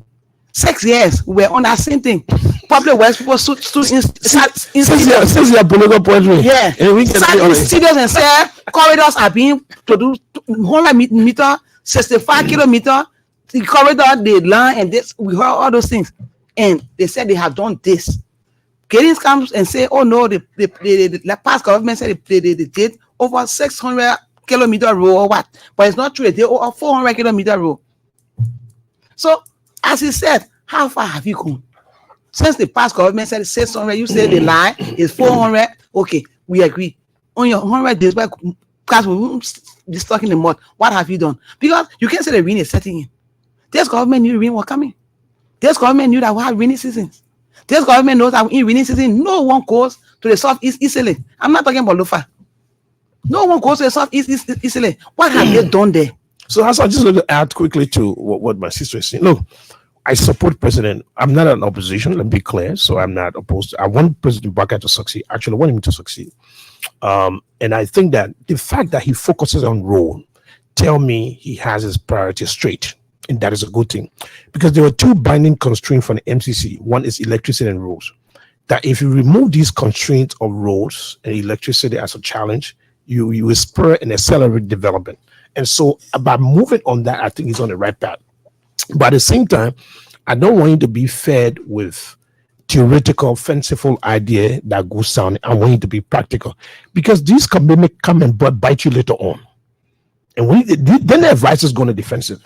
6 years, we were on that same thing. Public works people stood in since your political poetry. Yeah. And we can in studios and say corridors are being produced 100 meter, 65 kilometer. The corridor, the line, and this, we heard all those things. And they said they have done this. Kearns comes and say, oh no, the past government said they did over 600 kilometer road or what. But it's not true. They over 400 kilometer road. So, as he said, how far have you gone? Since the past government said 600, you say the line is 400. Okay, we agree. On your 100 days, because we won't be stuck in the mud, what have you done? Because you can't say the rain is setting in. This government knew rain was coming. This government knew that we have rainy seasons. This government knows that in rainy season, no one goes to the southeast easily. I'm not talking about Lofa. No one goes to the southeast easily. What have they done there? So I just want to add quickly to what my sister is saying. Look, I support President. I'm not an opposition, let me be clear. So I'm not opposed. I want President Baka to succeed. Actually, I want him to succeed. And I think that the fact that he focuses on road tell me he has his priorities straight. And that is a good thing. Because there were 2 binding constraints from the MCC. One is electricity and roads. That if you remove these constraints of roads and electricity as a challenge, you will spur and accelerate development. And so by moving on that, I think he's on the right path. But at the same time, I don't want him to be fed with theoretical, fanciful idea that goes down. I want him to be practical. Because these commitments come and bite you later on. And then the advice is going to defensive.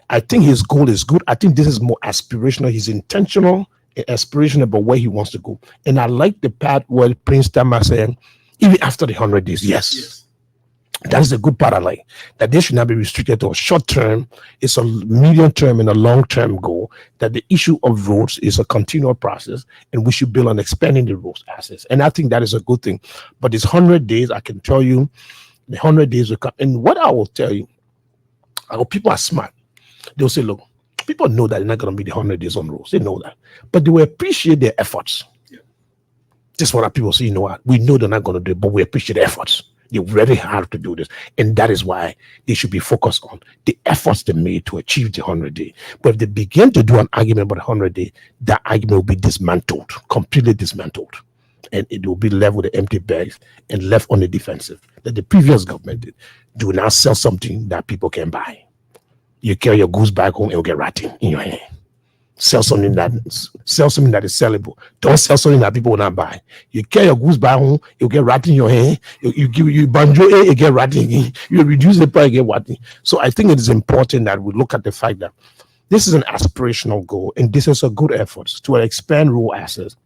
I think his goal is good. I think this is more aspirational. He's intentional and aspirational about where he wants to go. And I like the part where Prince Tama said, even after the 100 days, yes. That is the good part I like. That they should not be restricted to a short term. It's a medium term and a long term goal. That the issue of roads is a continual process, and we should build on expanding the roads assets. And I think that is a good thing. But this 100 days, I can tell you, the 100 days will come. And what I will tell you, people are smart. They'll say, look, people know that they're not going to be the 100 days on roads. They know that. But they will appreciate their efforts. Yeah. Just what our people say, you know what? We know they're not going to do it, but we appreciate their efforts. They're very hard to do this. And that is why they should be focused on the efforts they made to achieve the 100 day. But if they begin to do an argument about the 100 day, that argument will be dismantled, completely dismantled. And it will be left with the empty bags and left on the defensive. That the previous government did. Do not sell something that people can buy. You carry your goods back home and you'll get rotting in your hand. Sell something that is sellable. Don't sell something that people will not buy. You carry your goods back home, you'll get rotting in your hand. You banjo it, you get rotting. You reduce the price, you get rotting. So I think it is important that we look at the fact that this is an aspirational goal and this is a good effort to expand rural assets.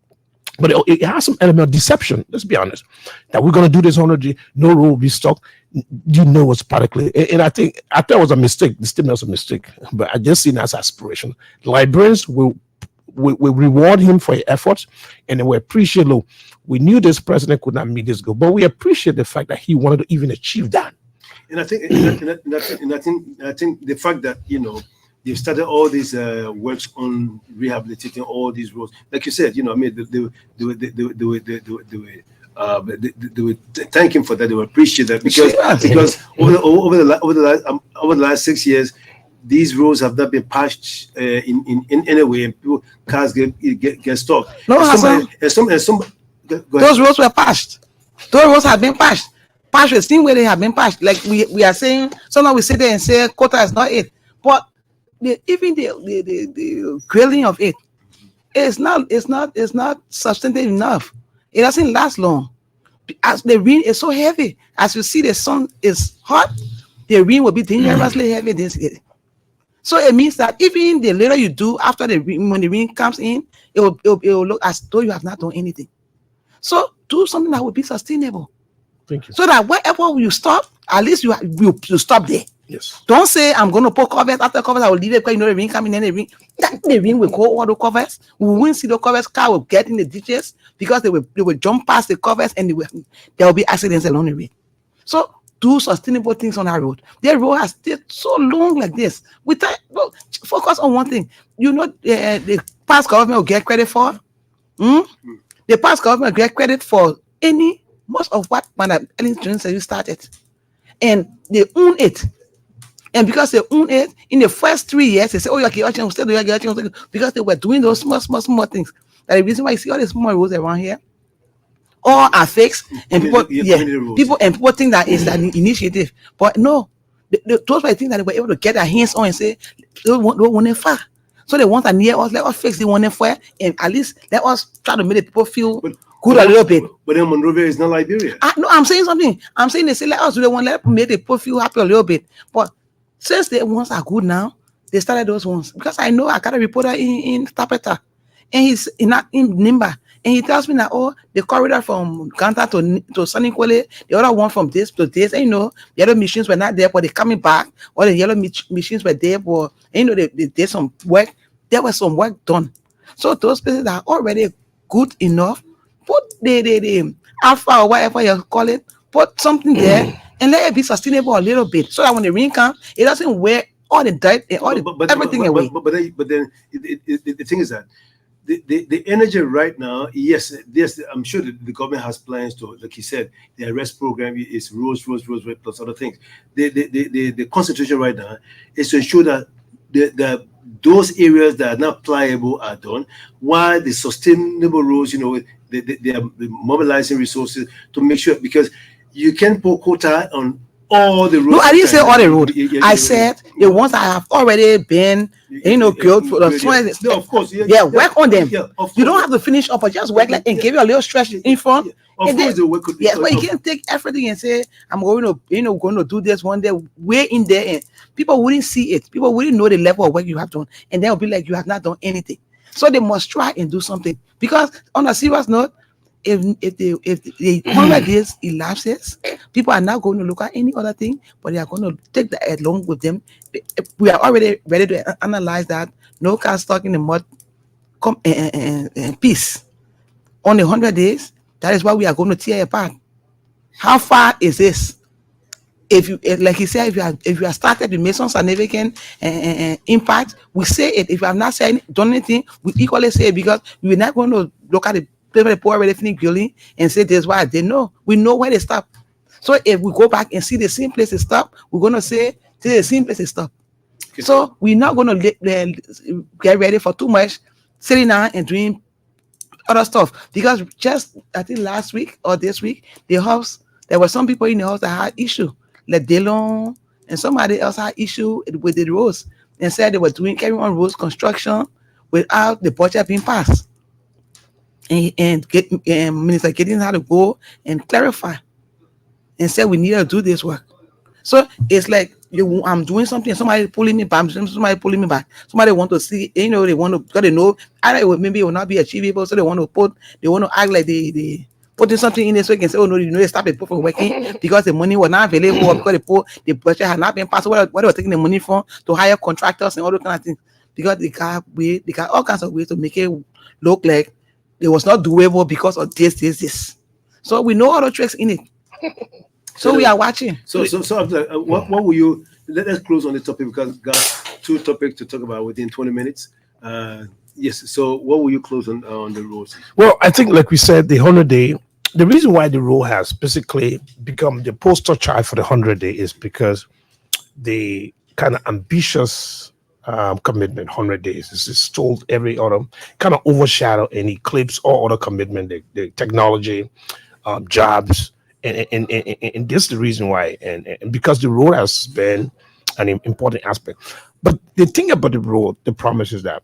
But it has some element of deception. Let's be honest. That we're going to do this 100, no road will be stocked. You know it's particularly, and I thought it was a mistake. The statement was a mistake, but I just see it as aspiration. Librarians will reward him for his efforts, and we appreciate. Look, we knew this president could not meet this goal, but we appreciate the fact that he wanted to even achieve that. And I think, I think the fact that they've started all these works on rehabilitating all these roads, like you said, I mean, they would thank him for that. They would appreciate that because over the last 6 years, these roads have not been patched in any way, and cars get stuck. No, those roads were patched. Those roads have been patched. patch the same way they have been patched. Like we are saying, sometimes we sit there and say quota is not it, but even the grilling of it, it's not substantive enough. It doesn't last long. As the rain is so heavy, as you see the sun is hot, the rain will be dangerously heavy this year. So it means that even the little you do after when the rain comes in, it will look as though you have not done anything. So do something that will be sustainable. Thank you. So that wherever you stop, at least you stop there. Yes. Don't say I'm going to put covers after covers. I will leave it because the rain coming in. The rain will go all the covers. We won't see the covers. Car will get in the ditches because they will jump past the covers and there will be accidents along the way. So do sustainable things on our road. The road has stayed so long like this. Focus on one thing. The past government will get credit for. The past government will get credit for most of what Madam Ellen Jones started, and they own it. And because they own it, in the first 3 years, they say, because they were doing those small things. That's the reason why you see all the small roads around here, all are fixed, and people think that it's an initiative. But no, those were things that they were able to get their hands on and say, they want it far. So the ones that near us, let us fix the one fire, and at least let us try to make the people feel good a little bit. But then Monrovia is not Liberia. No, I'm saying something. I'm saying they say let us do the one, let make the people feel happy a little bit. But since the ones are good now, they started those ones. Because I know I got a reporter in Tapeta, and he's in Nimba, and he tells me that the corridor from Ganta to Sanikwele, the other one from this to this, and the yellow machines were not there, but they're coming back, or the yellow machines were there, but they did some work. There was some work done. So those places are already good enough. Put the alpha or whatever you call it, put something there and let it be sustainable a little bit, so that when the rain comes, it doesn't wear all the dirt and everything away. But then the thing is that the energy right now, yes, I'm sure the government has plans to, like you said, the arrest program is roads plus other things. The concentration right now is to ensure that those areas that are not pliable are done, while the sustainable roads, they are mobilizing resources to make sure, because you can put quota on all the roads. No, I didn't say all the roads. I said the ones that have already been, built for the No, of course. work on them. Yeah, you don't have to finish up, but just work and give you a little stretch in front. Of course, the work could be. Yes, but you can't take everything and say I'm going to do this one day way in there, and people wouldn't see it. People wouldn't know the level of work you have done, and they'll be like, you have not done anything. So they must try and do something, because on a serious note, if the 100 days elapses, people are not going to look at any other thing, but they are going to take that along with them. We are already ready to analyze that. No car stuck in the mud. Peace. On the 100 days, that is why we are going to tear apart. How far is this? If you, like he said, if you have started, you made some significant impact, we say it. If you have not done anything, we equally say it, because we're not going to look at the people that already finished grilling and say this is why they know. We know where they stop. So if we go back and see the same place they stop, we're going to say this is the same place they stop. Okay. So we're not going to get ready for too much sitting down and doing other stuff, because just I think last week or this week, there were some people in the house that had issue, like Delon and somebody else had issue with the roads, and said they were carrying on roads construction without the budget being passed. And Minister Gideon had to go and clarify and say we need to do this work. So it's like I'm doing something, somebody pulling me back, somebody want to see, they want to, because they know either maybe it will not be achievable, so they want to act like they putting something in this so they can say, oh no, they stop the people from working because the money was not available, or because the budget had not been passed. What they were taking the money from to hire contractors and all those kind of things, because they got all kinds of ways to make it look like it was not doable because of this. So we know all the tricks in it. So we are watching. So what will you? Let us close on the topic, because we got 2 topics to talk about within 20 minutes. Yes. So what will you close on the roads? Well, I think, like we said, the 100-day. The reason why the road has basically become the poster child for the 100-day is because the kind of ambitious commitment, 100 days, is told every autumn, kind of overshadow and eclipse all other commitment, the technology, jobs, And this is the reason why, and because the road has been an important aspect. But the thing about the road, the promise is that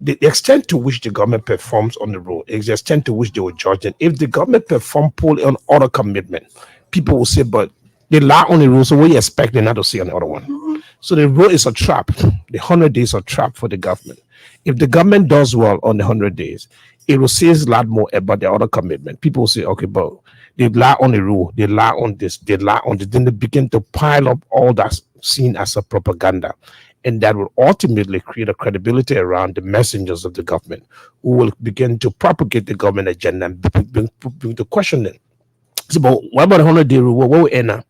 the extent to which the government performs on the road is the extent to which they will judge it. If the government perform poorly on other commitment, people will say, but they lie on the road, so what you expect them not to see on the other one? So the road is a trap. The 100 days are a trap for the government. If the government does well on the 100 days, it will say a lot more about the other commitment. People will say, okay, but they lie on the road, they lie on this, they lie on this. Then they begin to pile up all that's seen as a propaganda. And that will ultimately create a credibility around the messengers of the government who will begin to propagate the government agenda and begin to question it. So, but what about 100-day rule? What will end up?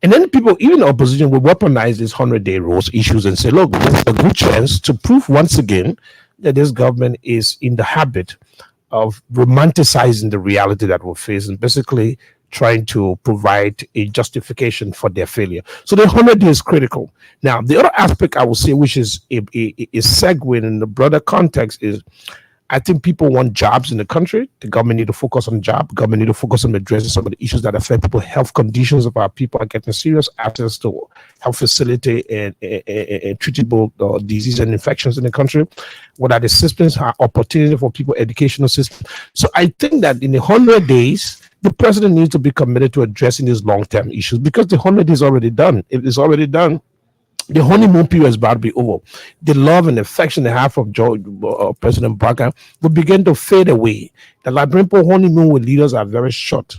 And then people, even the opposition, will weaponize these 100-day rules issues and say, look, there's a good chance to prove once again that this government is in the habit of romanticizing the reality that we face and basically trying to provide a justification for their failure. So the 100 days is critical. Now, the other aspect I would say, which is a segue in the broader context, is I think people want jobs in the country. The government need to focus on jobs. Government need to focus on addressing some of the issues that affect people. Health conditions of our people are getting serious. Access to health facility and treatable disease and infections in the country. What are the systems? Are opportunity for people? Educational system. So I think that in the 100 days, the president needs to be committed to addressing these long-term issues because the 100 days is already done. If it's already done, the honeymoon period is about to be over. The love and affection they have of President Barker will begin to fade away. The Liberian honeymoon with leaders are very short,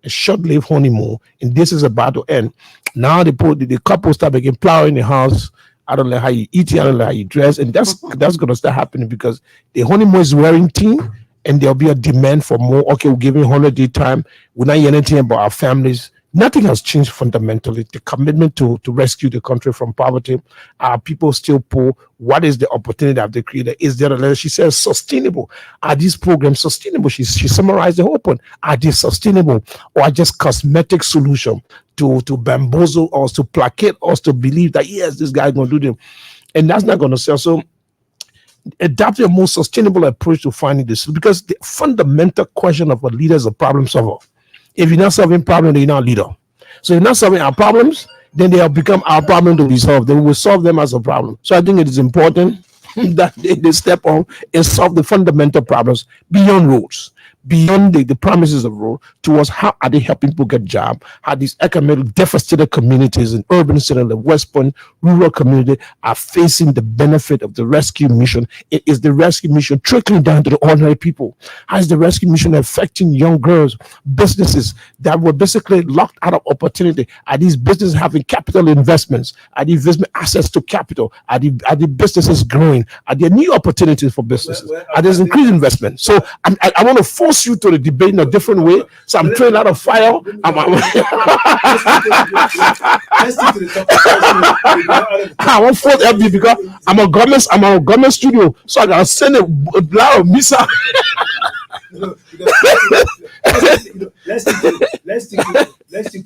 a short-lived honeymoon, and this is about to end. Now the couple start making plow in the house. I don't know how you eat, I don't know how you dress, and that's going to start happening because the honeymoon is wearing thin, and there'll be a demand for more. Okay, we're giving 100-day time. We're not hearing anything about our families. Nothing has changed fundamentally. The commitment to rescue the country from poverty. Are people still poor? What is the opportunity that they created? Is there a, she says, sustainable? Are these programs sustainable? She summarized the whole point. Are they sustainable or are just cosmetic solution to bamboozle us, to placate us to believe that, yes, this guy's going to do them? And that's not going to sell. So adapt a more sustainable approach to finding this, because the fundamental question of a leader is a problem solver. If you're not solving problems, then you're not a leader. So if you're not solving our problems, then they have become our problem to be solved. Then we will solve them as a problem. So I think it is important that they step on and solve the fundamental problems beyond roads, beyond the promises of road, towards how are they helping people get jobs, how these economic devastated communities in urban centers, the West Point, rural community are facing the benefit of the rescue mission. It is the rescue mission trickling down to the ordinary people. How is the rescue mission affecting young girls, businesses that were basically locked out of opportunity? Are these businesses having capital investments? Are the investment access to capital? Are the businesses growing? Are there new opportunities for businesses? Are there increased investment? So I want to force you to the debate in a different way. So I'm throwing out of fire. Let's stick to the topic. I want force FB because I'm a government studio, so I gotta send a lot of missile. Let's stick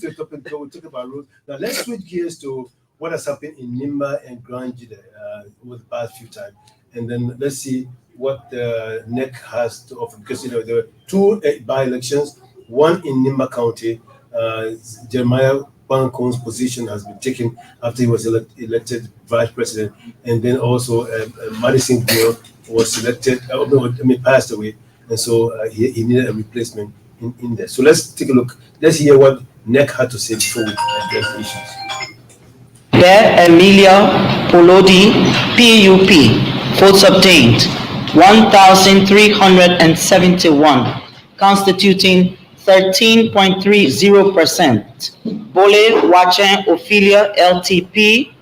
to the topic. We'll talk about roads. Now let's switch gears to what has happened in Nimba and Grand Jide over the past few times, and then let's see what the NEC has to offer, because there were two by-elections, one in Nimba County. Jeremiah Bancone's position has been taken after he was elected vice president, and then also Madison Gill was elected, passed away, and so he needed a replacement in there. So let's take a look. Let's hear what NEC had to say before we address the issues. There, Emilia Polodi, PUP, votes obtained 1,371, constituting 13.30%. Bole Wachen Ophelia LTP,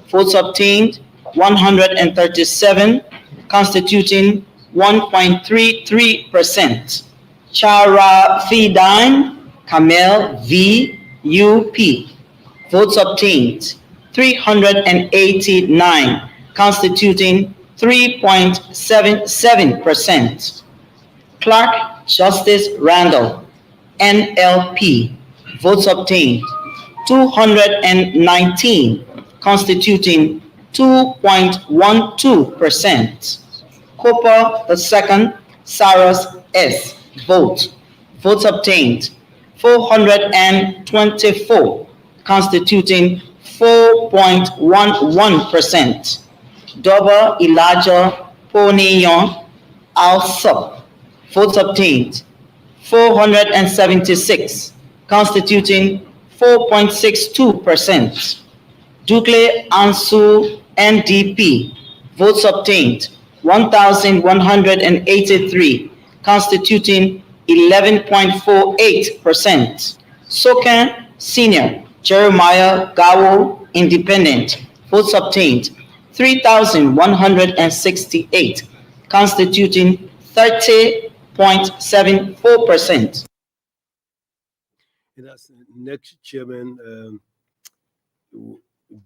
votes obtained 137, constituting 1.33%. Chara Fidine Kamel VUP, votes obtained 389, constituting 3.77%. Clark Justice Randall, NLP, votes obtained 219, constituting 2.12%. Cooper II, Saras S, votes obtained 424, constituting 4.11%. Doba Elijah Poniyon Alsop, votes obtained 476, constituting 4.62%. Dugle Ansu NDP, votes obtained 1,183, constituting 11.48%. Sokan Senior Jeremiah Gawo Independent, votes obtained 3,168, constituting 30.74%. And that's the next chairman,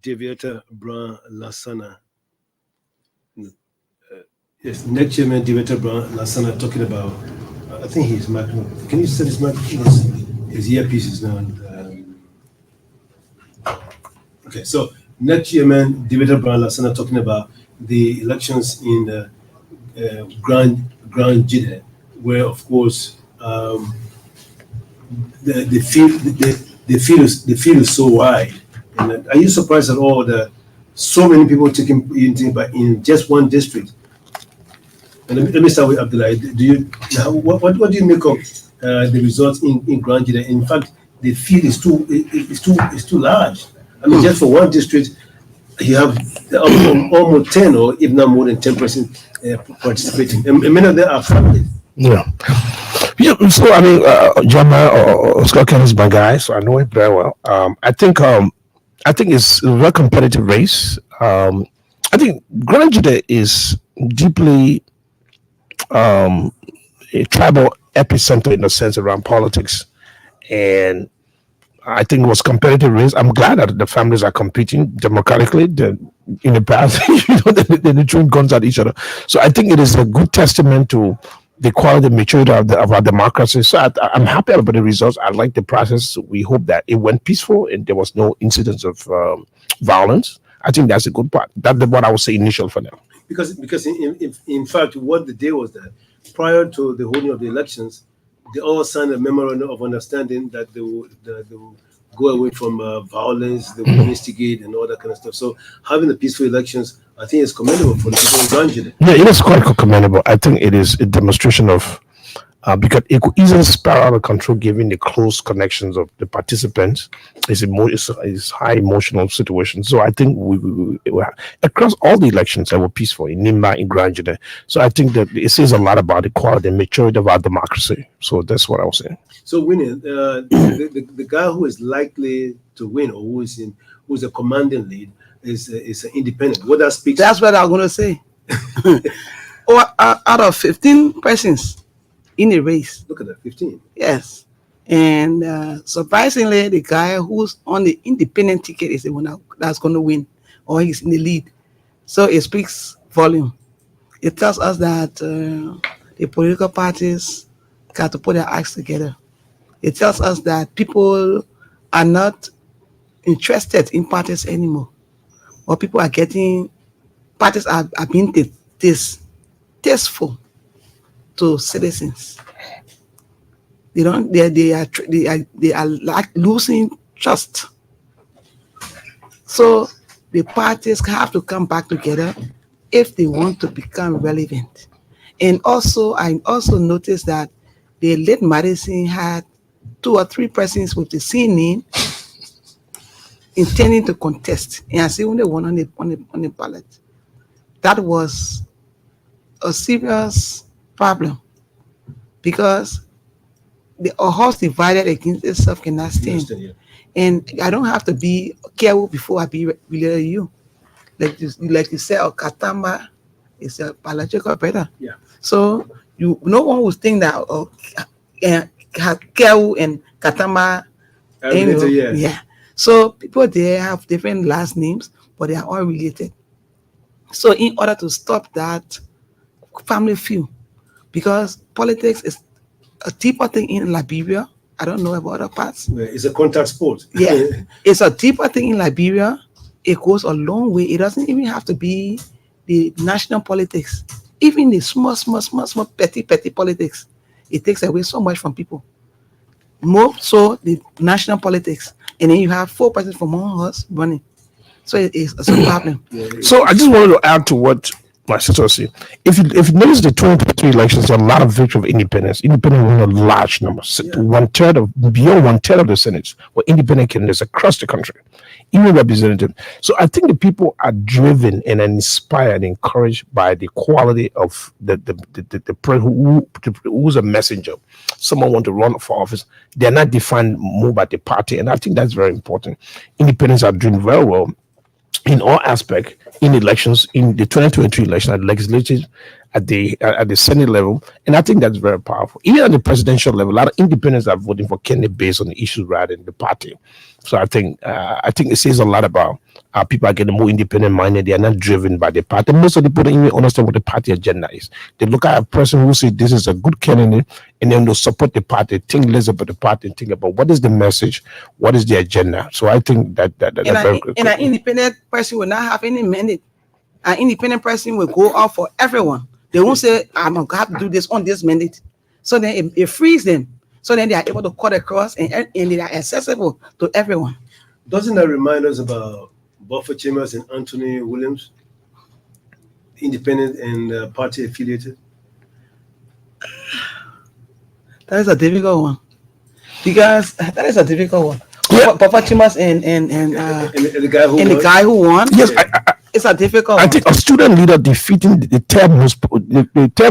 Deviator Brown Lassana. Yes, next chairman, Deviator Brown Lassana, talking about, I think he's marking. Can you set his mic? His earpiece is now. Okay, so next chairman, Deviator Brown Lassana, talking about the elections in Grand Jide, where of course the field is so wide. And are you surprised at all that so many people taking in just one district? And let me start with Abdullah. What do you make of the results in Grand Jide? In fact, the field is too large. I mean, just for one district, you have almost 10 or if not more than 10% participating, and many of them are families. Yeah. So I mean, Jama or Scott Ken is my guy, so I know it very well. I think it's a very competitive race. I think Grand Jide is deeply a tribal epicenter in a sense around politics, and I think it was competitive race. I'm glad that the families are competing democratically. In the past, they're throwing guns at each other. So I think it is a good testament to the quality and maturity of our democracy. So I'm happy about the results. I like the process. We hope that it went peaceful and there was no incidents of violence. I think that's a good part. That's what I would say initial for now. Because in fact, what the day was that prior to the holding of the elections, they all signed a memorandum of understanding that they will go away from violence, they will instigate and all that kind of stuff. So having the peaceful elections, I think, is commendable for the people of Grand Jide. Yeah, it is quite commendable. I think it is a demonstration of because it could easily spiral out of control given the close connections of the participants. It's high emotional situation. So I think we across all the elections that were peaceful in Nimba, in Grand Jide. So I think that it says a lot about the quality and maturity of our democracy. So that's what I was saying. So winning, the guy who is likely to win or who's a commanding lead is an independent. What that speaks. That's what I'm going to say. Out of 15 persons in a race. Look at that, 15. Yes. And surprisingly, the guy who's on the independent ticket is the one that's going to win, or he's in the lead. So it speaks volume. It tells us that the political parties got to put their acts together. It tells us that people are not interested in parties anymore. Or people are getting, parties are being tasteful to citizens. They are like losing trust. So the parties have to come back together if they want to become relevant. And also, I also noticed that the late Madison had 2 or 3 persons with the same name intending to contest, and I see only one on the ballot. That was a serious problem because the horse divided against itself cannot stand. Yeah. And I don't have to be careful before I be related to you. Like you said, Katama is a biological brother. Yeah. So no one would think that Kewu and Katama. Yeah. So people there have different last names, but they are all related. So in order to stop that family feud, because politics is a deeper thing in Liberia. I don't know about other parts. Yeah, it's a contact sport. Yeah, it's a deeper thing in Liberia. It goes a long way. It doesn't even have to be the national politics. Even the small, petty politics, it takes away so much from people. more so the national politics, and then you have 4 persons from all us running. So it's a problem. So I just wanted to add to what my sister was saying. If you notice the 2023 elections, there are a lot of victory of independents. Independent won a large number. Beyond one third of the Senate were independent candidates across the country, even representative. So I think the people are driven and inspired, encouraged by the quality of the who's a messenger. Someone want to run for office. They're not defined more by the party, and I think that's very important. Independents are doing very well in all aspects in elections, in the 2023 election, at legislative, at the Senate level, and I think that's very powerful. Even at the presidential level, a lot of independents are voting for candidates based on the issues rather than the party. So I think it says a lot about people are getting more independent minded. They are not driven by the party. Most of the people don't even understand what the party agenda is. They look at a person who says this is a good candidate, and then they'll support the party, think less about the party, and think about what is the message, what is the agenda. So I think that's very good. And an independent person will not have any mandate. An independent person will go out for everyone. They won't say, I'm going to have to do this on this mandate. So then it frees them. So then they are able to cut across and they are accessible to everyone. Doesn't that remind us about Buffer Chambers and Anthony Williams? Independent and party affiliated? That is a difficult one. Because that is a difficult one. Yeah. Buffer Chambers and the guy who won. Yes, it's a difficult I think a student leader defeating the third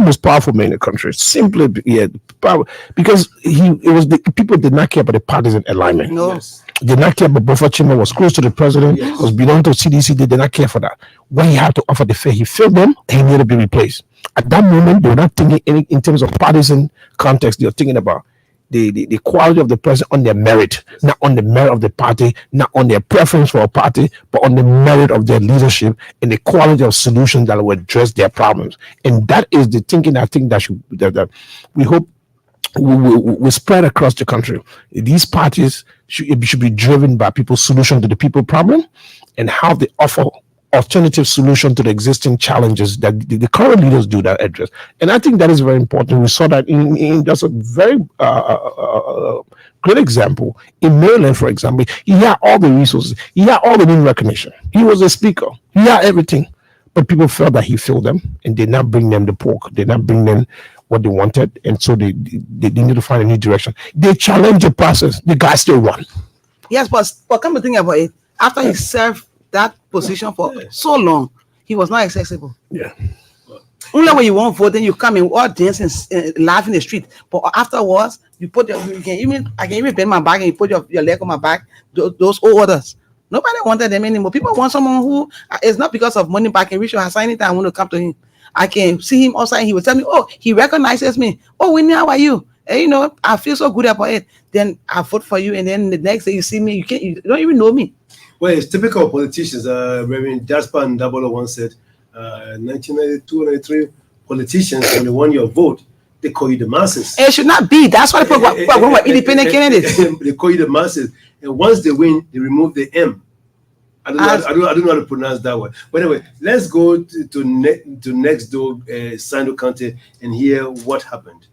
most powerful man in the country, simply because it was the people did not care about the partisan alignment. No. Yes. Did not care about Buffer Chambers, was close to the president, yes. Was belonging to CDC. They did not care for that. When he had to offer the fare, he failed them and he needed to be replaced. At that moment, they were not thinking in terms of partisan context. They were thinking about the quality of the president on their merit, not on the merit of the party, not on their preference for a party, but on the merit of their leadership and the quality of solutions that will address their problems. And that is the thinking I think that we hope we spread across the country. These parties should be driven by people's solution to the people problem and how they offer alternative solution to the existing challenges that the current leaders do that address. And I think that is very important. We saw that in that's a very great example. In Maryland, for example, he had all the resources. He had all the name recognition. He was a speaker. He had everything. But people felt that he failed them and did not bring them the pork. Did not bring them what they wanted. And so they needed to find a new direction. They challenged the process. The guy still won. Yes, but come to think about it, after he served that position for so long, he was not accessible. Yeah. Only when you won't vote, then you come in all dance and laugh in the street. But afterwards, I can even bend my back and you put your leg on my back. Those old orders. Nobody wanted them anymore. People want someone who it's not because of money, but I can reach out anytime I want to come to him. I can see him outside. He will tell me, oh, he recognizes me. Oh, Winnie, how are you? And, I feel so good about it. Then I vote for you, and then the next day you see me, you don't even know me. Well, it's typical of politicians. Reverend Jasper and Dabolo once said, 1992, 93 politicians, when they want your vote, they call you the masses. It should not be. That's why people were independent candidates. They call you the masses. And once they win, they remove the M. I don't know how to pronounce that one. But anyway, let's go to next door, Sando County, and hear what happened.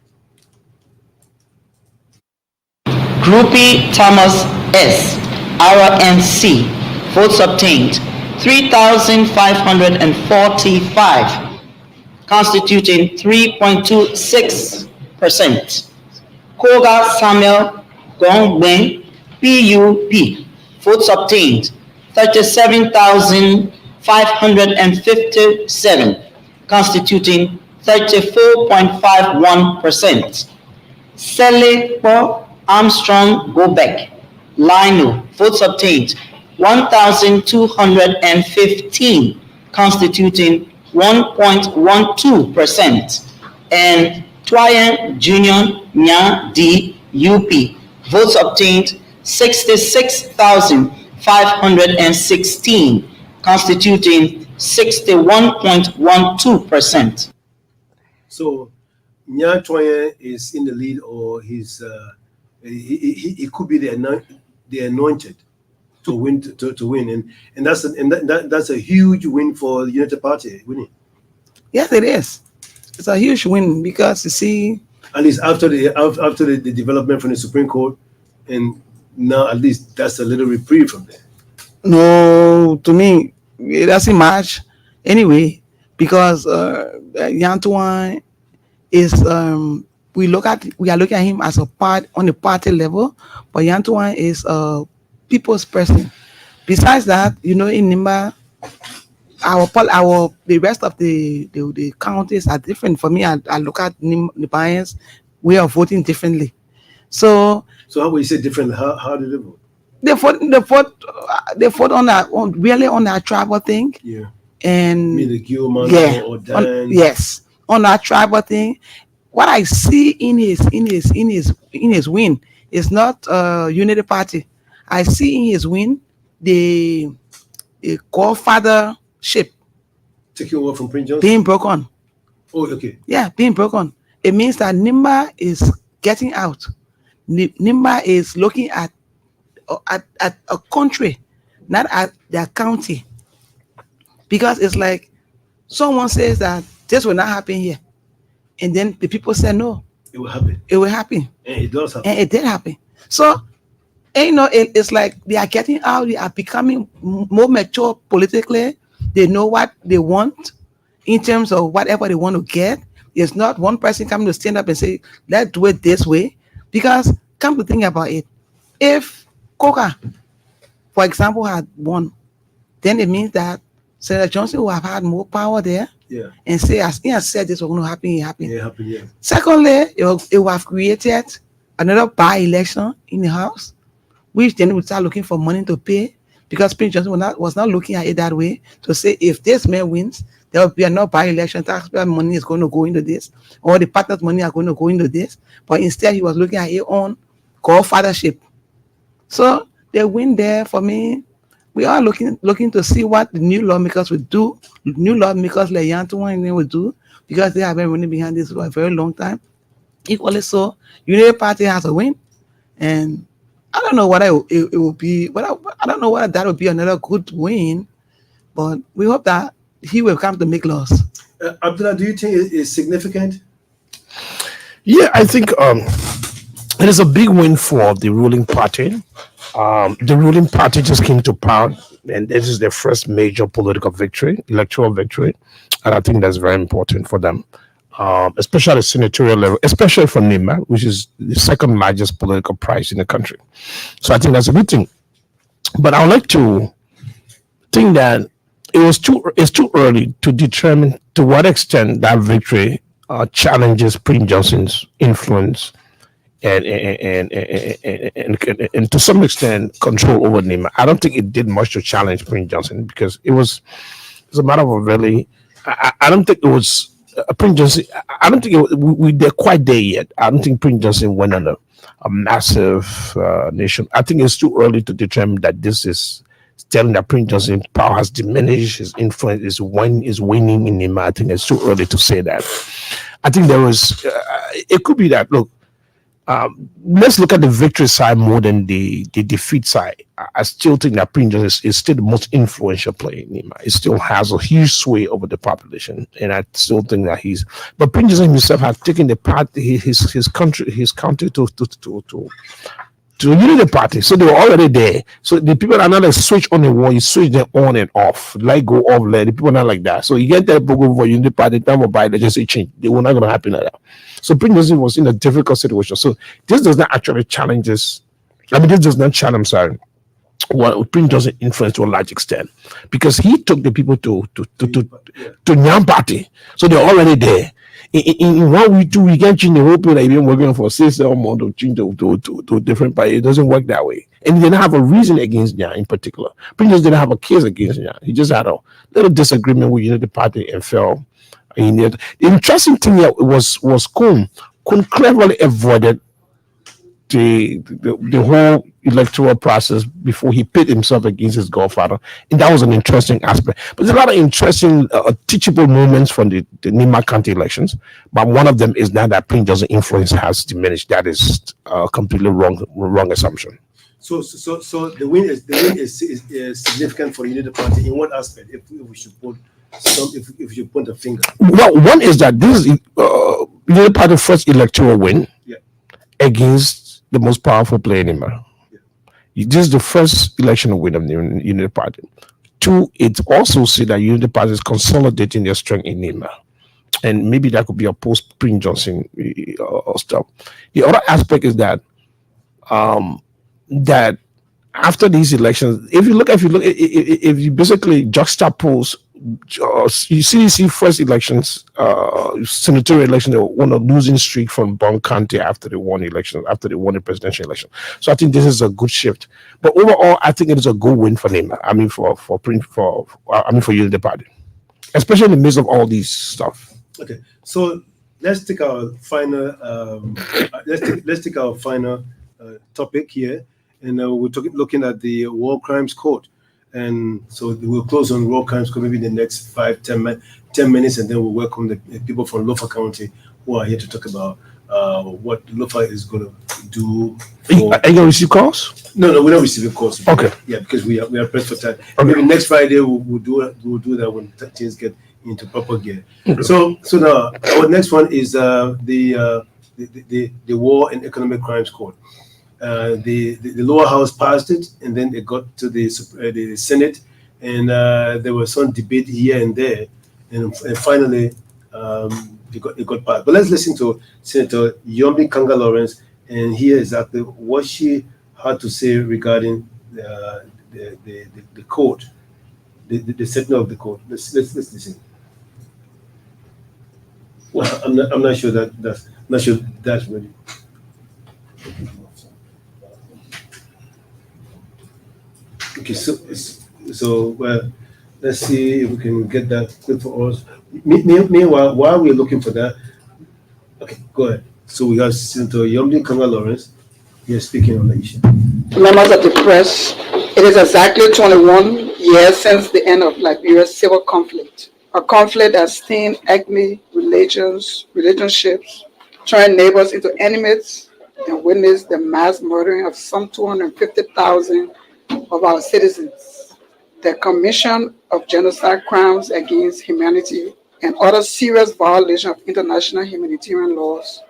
Groupie Thomas S. RNC. Votes obtained 3,545, constituting 3.26%. Koga Samuel Gongwen, PUP. Votes obtained 37,557, constituting 34.51%. Selepo Armstrong Gobek, Lino. Votes obtained 1,215, constituting 1.12%. And Twayen Junior Nya D. UP. Votes obtained 66,516, constituting 61.12%. So Nya Twayen is in the lead, or he could be the anointed to win, to win, and that's a huge win for the United Party winning. Yes, it is. It's a huge win because you see, At least after the development from the Supreme Court, and now at least that's a little reprieve from there. No, to me, it doesn't match anyway, because Yantuan is we are looking at him as a part on the party level, but Yantuan is a people's person. Besides that, in Nimba, the rest of the counties are different. For me, I look at Nimbaans way of voting differently. So how would you say differently? How did they vote? They fought on that tribal thing. Yeah. And the Gilman or Dan. Yes, on that tribal thing. What I see in his win is not Unity Party. I see in his win the godfathership taking over from Prince Johnson being broken. Oh, okay. Yeah, being broken. It means that Nimba is getting out. Nimba is looking at a country, not at their county, because it's like someone says that this will not happen here, and then the people say no, it will happen. It will happen, and it does happen, and it did happen. So, it's like they are getting out. They are becoming more mature politically. They know what they want in terms of whatever they want to get. It's not one person coming to stand up and say, let's do it this way. Because come to think about it, if Coca, for example, had won, then it means that Senator Johnson would have had more power there. Yeah. And say, as he has said this was going to happen, it happened. Yeah, it happened, yeah. Secondly, it would have created another by-election in the House, which then would start looking for money to pay, because Prince Johnson was not looking at it that way to say, if this man wins, there will be another by-election, taxpayer money is going to go into this, or the partners' money are going to go into this. But instead, he was looking at his own godfathership. So the win there, for me, we are looking to see what the new lawmakers will do. New lawmakers like Yantuan will do, because they have been running behind this for a very long time. Equally so, Unity Party has a win, and I don't know what it will be. I don't know whether that will be another good win, but we hope that he will come to make laws. Abdullah, do you think it's significant? Yeah, I think it is a big win for the ruling party. The ruling party just came to power, and this is their first major political victory, electoral victory, and I think that's very important for them, especially at senatorial level, especially for Nimba, which is the second largest political prize in the country. So I think that's a good thing. But I would like to think that it's too early to determine to what extent that victory challenges Prince Johnson's influence and to some extent control over Nimba. I don't think it did much to challenge Prince Johnson, because it was a matter of a really. I don't think it was Prince Johnson. I don't think they're quite there yet. I don't think Prince Johnson went on a massive nation. I think it's too early to determine that this is telling that Prince Johnson's power has diminished, his influence is waning in Nimba. I think it's too early to say that. I think there was. It could be that. Look. Let's look at the victory side more than the defeat side. I still think that Prince Johnson is still the most influential player in Nimba. It still has a huge sway over the population, and I still think that But Prince Johnson himself has taken his country to Unity Party, so they were already there. So the people are not like switch on the wall, you switch them on and off, like go off, let the people are not like that. So you get that program for Unity Party, time of by they just say change. They were not going to happen like that. So Prince Johnson was in a difficult situation. So this does not actually challenge this. This does not challenge. I'm sorry. What Prince Johnson influenced to a large extent, because he took the people to Nyam Party, so they're already there. In 1 week, 2 weeks, change the whole people that have been working for 6 months to change to different party. It doesn't work that way. And he didn't have a reason against Nya in particular. Prince Johnson didn't have a case against Nya. He just had a little disagreement with Unity Party and fell. The interesting thing here was Kun cleverly avoided the whole electoral process before he pit himself against his godfather, and that was an interesting aspect. But there's a lot of interesting teachable moments from the Nimba County elections, but one of them is now that Prince Johnson's influence has diminished. That is a completely wrong assumption. So the win is significant for the Unity Party in what aspect? If we should put a finger. Well, one is that this is Unity Party first electoral win Yeah. against the most powerful player in Nima. This is the first election win of the Unity Party. Two, it also see that Unity Party is consolidating their strength in Nima. And maybe that could be a post Prince Johnson stuff. The other aspect is that that after these elections, if you basically juxtapose, you see first elections, senatorial election, they won a losing streak from Bond County after they won the presidential election. So I think this is a good shift. But overall, I think it is a good win for Nema. I mean, for Unity Party, especially in the midst of all these stuff. Okay, so let's take our final topic here, and we're looking at the War Crimes Court. And so we'll close on War Crimes Court maybe in the next 10 minutes, and then we'll welcome the people from Lofa County who are here to talk about what Lofa is going to do. Are you going to receive calls? No, we're not receiving calls. Okay. Yeah, because we are pressed for time. Okay. Maybe next Friday we'll do that when things get into proper gear. Okay. So now our next one is the War and Economic Crimes Court. The lower house passed it, and then it got to the Senate, and there was some debate here and there, and finally it got passed. But let's listen to Senator Yombi Kanga Lawrence and hear exactly what she had to say regarding the court, the setting of the court. Let's listen. Well, I'm not sure that's ready. Okay, so well, let's see if we can get that good for us. Meanwhile, while we're looking for that, okay, go ahead. So we have Senator Yombi Kanga Lawrence here speaking on the issue. Members of the press, it is exactly 21 years since the end of Liberia's civil conflict, a conflict that stained ethnic relationships, turned neighbors into enemies, and witnessed the mass murdering of some 250,000 of our citizens, the commission of genocide crimes against humanity, and other serious violations of international humanitarian laws.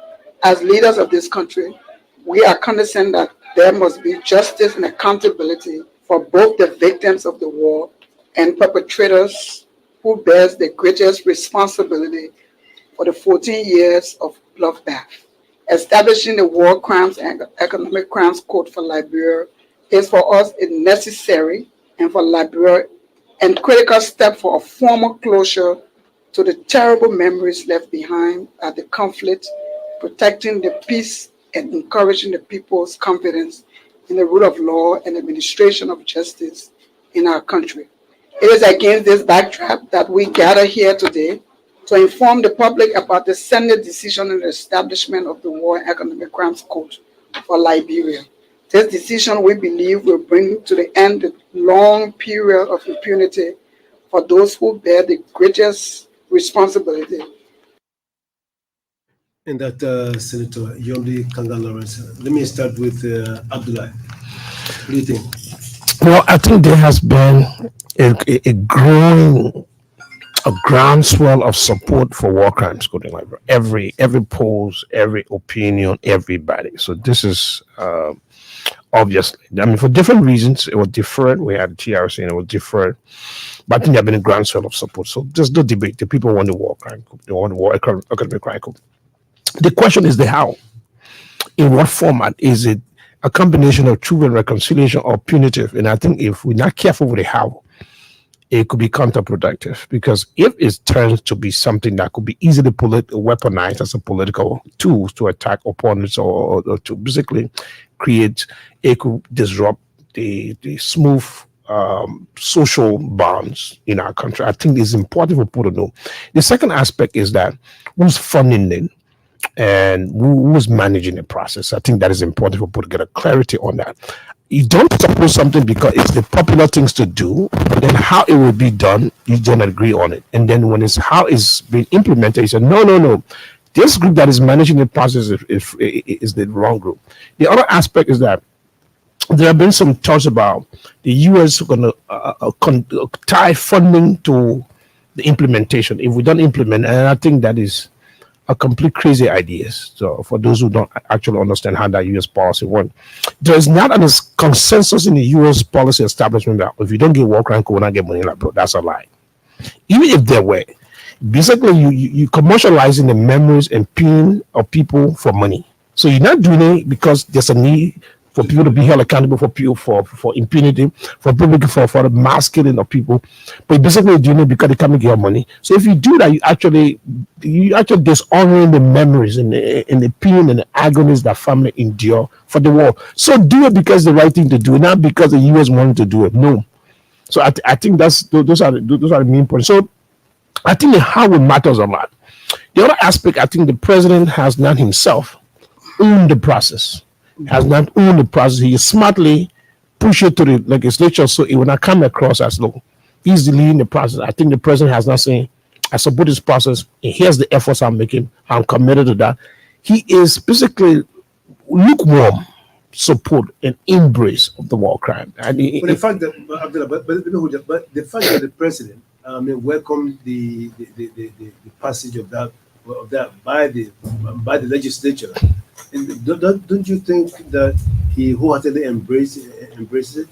As leaders of this country, we are cognizant that there must be justice and accountability for both the victims of the war and perpetrators who bears the greatest responsibility for the 14 years of bloodbath. Establishing the War Crimes and Economic Crimes Court for Liberia is for us a necessary and for Liberia and critical step for a formal closure to the terrible memories left behind at the conflict, protecting the peace and encouraging the people's confidence in the rule of law and administration of justice in our country. It is against this backdrop that we gather here today to inform the public about the Senate decision on the establishment of the War and Economic Crimes Court for Liberia. This decision, we believe, will bring to the end the long period of impunity for those who bear the greatest responsibility. And that Senator Yombi Kanga Lawrence. Let me start with Abdullah. What do you think? Well, I think there has been a growing groundswell of support for war crimes court in Liberia. Every polls, every opinion, everybody. So this is obviously, I mean, for different reasons, it was different. We had TRC and it was different. But I think there have been a groundswell of support. So there's no debate. The people want the war crime court. They want the war economic crime court. The question is the how. In what format? Is it a combination of truth and reconciliation or punitive? And I think if we're not careful with the how, it could be counterproductive, because if it turns to be something that could be easily weaponized as a political tool to attack opponents or to basically create, it could disrupt the smooth social bonds in our country. I think it's important for people to know. The second aspect is that who's funding it and who's managing the process. I think that is important for people to get a clarity on that. You don't suppose something because it's the popular things to do, but then how it will be done, you don't agree on it. And then when it's how it's being implemented, you say, no. This group that is managing the process is the wrong group. The other aspect is that there have been some talks about the U.S. going to tie funding to the implementation. If we don't implement, and I think that is are complete crazy ideas. So for those who don't actually understand how that U.S. policy works, there is not a consensus in the U.S. policy establishment that if you don't get war crime, you will not get money. Like, bro, that's a lie. Even if there were, basically you commercializing the memories and pain of people for money. So you're not doing it because there's a need for people to be held accountable for people for impunity, for people for the mass killing of people, but you're basically doing it because they come and get your money. So if you do that, you actually dishonoring the memories and the pain and the agonies that family endure for the war. So do it because the right thing to do, not because the US wanted to do it. No. So I think those are the main points. So I think how it matters a lot. The other aspect, I think the president has not himself owned the process, has not owned the process. He smartly pushed it to the legislature so it will not come across as low. He's leading the process. I think the president has not saying, I support this process, and here's the efforts I'm making. I'm committed to that. He is basically lukewarm support and embrace of the war crime. And But the fact that the fact that the president welcomed the passage of that by the legislature, and don't you think that he wholeheartedly embraces it?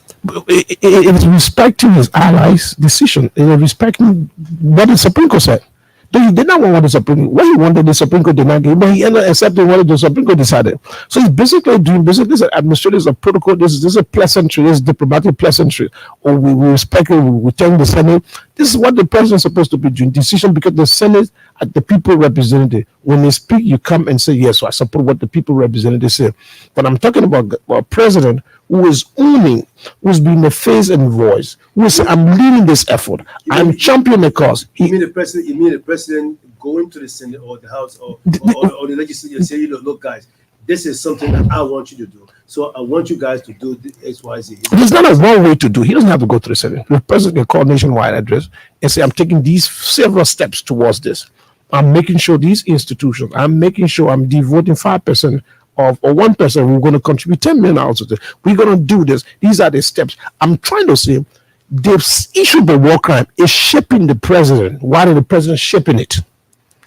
It was respecting his allies' decision. It was respecting what the Supreme Court said. He did not want what the Supreme Court. What he wanted, the Supreme Court did not give, but he ended up accepting what the Supreme Court decided. So he's basically doing this is administrative, a protocol. This is a pleasantry. This is diplomatic pleasantry. Or we respect it. We tell the Senate. This is what the president is supposed to be doing. Decision because the Senate, the people represented. When they speak, you come and say yes. So I support what the people represented say. But I'm talking about a president who is owning, who's being the face and voice, who is I'm leading this effort. I'm championing the cause. You mean the president going to the Senate or the House or the legislature and say, look, guys, this is something that I want you to do. So I want you guys to do this X, Y, Z. There's not a one way to do. He doesn't have to go to the Senate. The president can call nationwide address and say, I'm taking these several steps towards this. I'm making sure these institutions, I'm making sure I'm devoting 5% or 1%, we're going to contribute 10 million out of this. We're going to do this. These are the steps. I'm trying to say the issue of the war crime is shaping the president. Why is the president shaping it?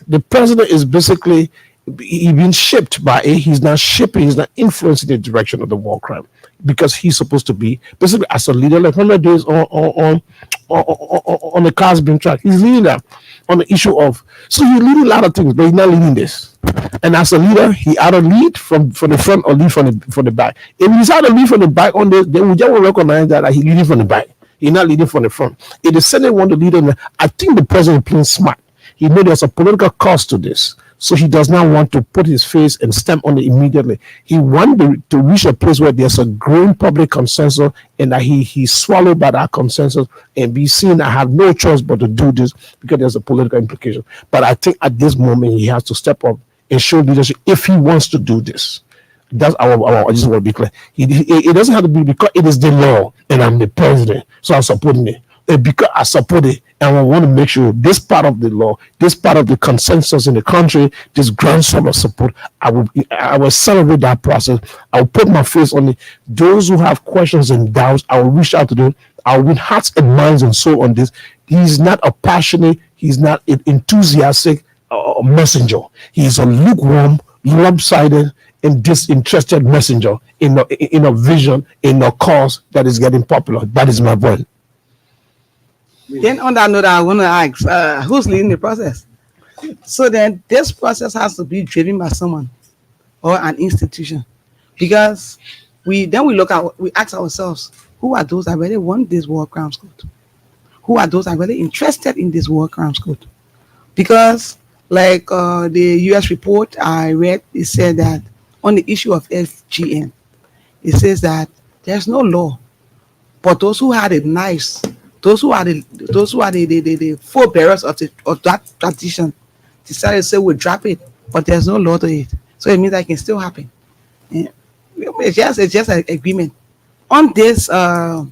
The president is basically being shaped by it. He's not shaping, he's not influencing the direction of the war crime because he's supposed to be basically as a leader, like 100 days on the cars being tracked. He's leading that on the issue of, so he's leading a lot of things, but he's not leading this. And as a leader, he either lead from the front or lead from the back. If he's either lead from the back on this, then we just will recognize that he's leading from the back. He's not leading from the front. If the Senate want to lead him, I think the president is playing smart. He knows there's a political cost to this. So he does not want to put his face and stamp on it immediately. He wants to reach a place where there's a growing public consensus and that he's swallowed by that consensus and be seen I have no choice but to do this because there's a political implication. But I think at this moment he has to step up and show leadership if he wants to do this. That's I just want to be clear. It doesn't have to be because it is the law and I'm the president, so I'm supporting it. Because I support it and I want to make sure this part of the law, this part of the consensus in the country, this grand sum of support, I will celebrate that process. I will put my face on it. Those who have questions and doubts, I will reach out to them. I will win hearts and minds and soul on this. He's not a passionate, he's not an enthusiastic messenger. He's a lukewarm, lopsided, and disinterested messenger in a vision, in a cause that is getting popular. That is my point. Then on that note, I want to ask, who's leading the process? So then this process has to be driven by someone or an institution. Because we ask ourselves, who are those that really want this war crimes code? Who are those that are really interested in this war crimes code? Because like the US report I read, it said that on the issue of FGM, it says that there's no law, but those who had it nice, those who are the forebearers of that tradition decided to say we'll drop it, but there's no law to it. So it means that it can still happen. Yeah. It's just an agreement on this war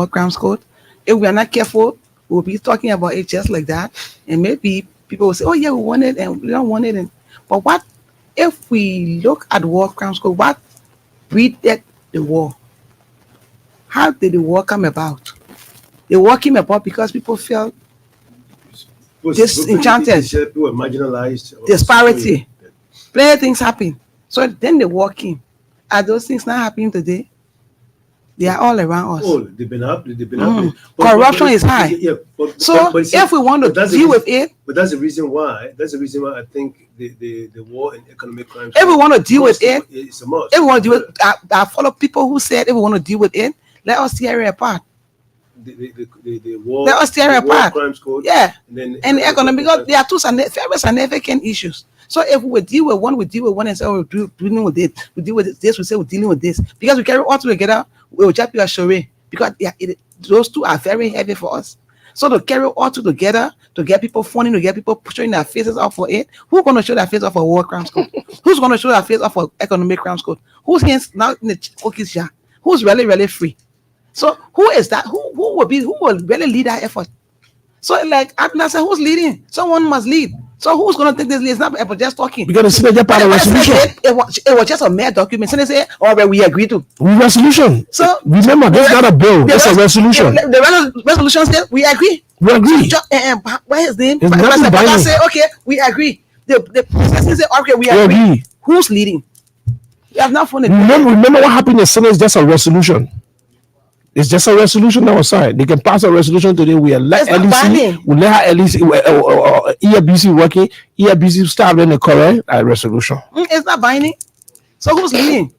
crimes code. If we are not careful, we'll be talking about it just like that, and maybe people will say, "Oh yeah, we want it, and we don't want it." But what if we look at war crimes code? What breeded the war? How did the war come about? The war came about because people felt disenchanted, people were marginalized, disparity. Plenty things happen. So then they walk in. Are those things not happening today? They are all around us. Oh, they've been happening. Corruption is high. Yeah, So if we want to deal with it, but that's the reason why. That's the reason why I think the war and economic crimes. If we want to deal with it, it's a must. if we want to deal with, I follow people who said if we want to deal with it, let us tear it apart. The war. Let us tear it apart. Crimes code. Yeah, and the economic, because there are two very significant issues. So if we deal with one, we deal with one and say, oh, we're dealing with it. We deal with this, we say we're dealing with this. Because we carry all together, we will just be a charade. Because those two are very heavy for us. So to carry all two together, to get people funding, to get people showing their faces up for it, who's going to show their face up for war crimes code? Who's going to show their face up for economic crimes code? Who's now in the cookies jar? Who's really free? So who is that? Who will really lead that effort? So like Abner said, who's leading? Someone must lead. So who's going to take this lead? It's not just talking. Because the Senate part of resolution. It was just a mere document. Senate say, oh, well, we agree to. Resolution. So remember, this is not a bill. It's a resolution. The resolution said we agree. We agree. Why his name? It's say, okay, we agree. The president say, okay, we agree. Who's leading? You have not funded. Remember what happened in the Senate is just a resolution. It's just a resolution that was signed. They can pass a resolution today. We elect ELBC. We let her ELBC working. ELBC start in the correct resolution. It's not binding. So who's leading?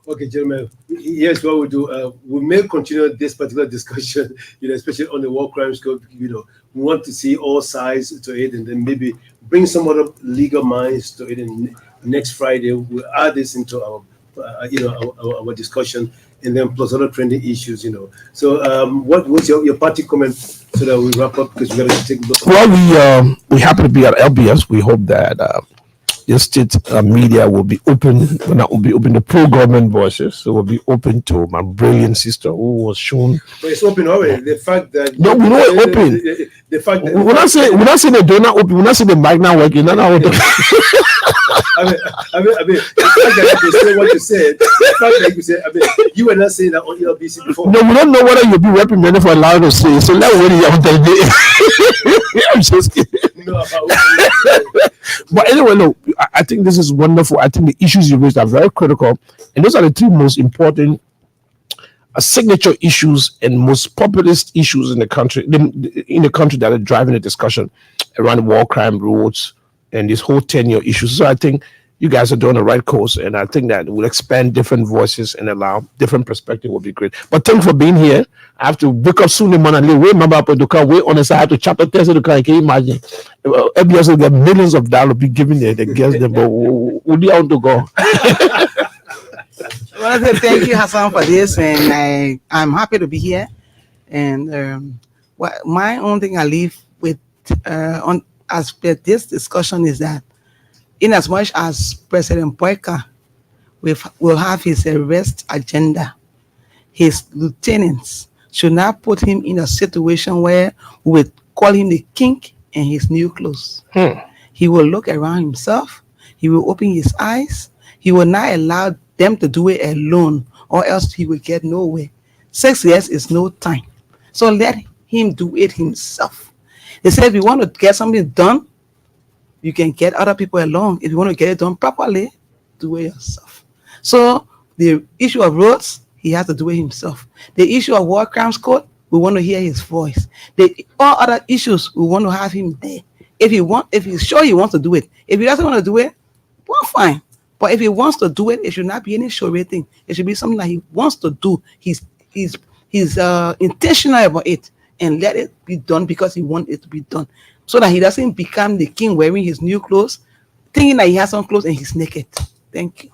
Okay, gentlemen. Here's what we do. We may continue this particular discussion, especially on the war crimes code. We want to see all sides to it, and then maybe bring some other legal minds to it. And next Friday, we'll add this into our discussion, and then plus other trending issues, So, what's your party comment so that we wrap up, because we got to take a look. Well, we happen to be at LBS. We hope that the state media will be open. Will be open to pro-government voices. So we'll be open to my brilliant sister who was shown. But it's open already. The fact that no, we know it's open. The fact that we're not saying the door not open. We're not saying the mic not working. No. I mean, the fact that you say what you said, the fact that you said, you were not saying that on ELBC before. No, we don't know whether you'll be reprimanded for allowing us to say. So let's wait on the day. I'm just kidding. No, but anyway, no, I think this is wonderful. I think the issues you raised are very critical, and those are the two most important signature issues and most populist issues in the country. That are driving the discussion around war crime roads and this whole tenure issue. So I think you guys are doing the right course, and I think that will expand different voices and allow different perspective will be great. But thanks for being here. I have to wake up soon in the morning. Wait, remember to come. Wait on the side to chapter test to come. Can you imagine? FBS will get millions of dollars be given there. They guess them, but would you want to go? Well, thank you, Hassan, for this, and I'm happy to be here. And my own thing I leave with on as per this discussion is that, in as much as President Boyka will have his arrest agenda, his lieutenants should not put him in a situation where we will call him the king in his new clothes. He will look around himself. He will open his eyes. He will not allow them to do it alone, or else he will get nowhere. 6 years is no time. So let him do it himself. They said if you want to get something done, you can get other people along. If you want to get it done properly, do it yourself. So the issue of roads, he has to do it himself. The issue of war crimes code, we want to hear his voice. All other issues, we want to have him there. If he's sure he wants to do it. If he doesn't want to do it, well, fine. But if he wants to do it, it should not be any show thing. It should be something that he wants to do. He's intentional about it, and let it be done because he wants it to be done, so that he doesn't become the king wearing his new clothes, thinking that he has some clothes and he's naked. Thank you.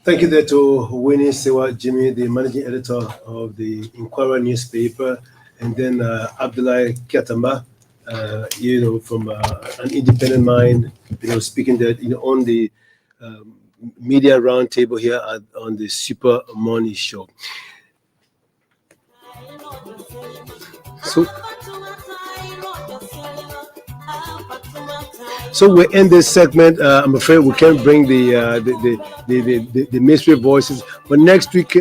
Thank you there to Winnie Sewa Jimmy, the managing editor of the Inquirer newspaper, and then Abdullah Kiatamba, from an independent mind, speaking there, on the Media Roundtable here on the Super Morning Show. So So we end this segment. I'm afraid we can't bring the mystery voices, but next week,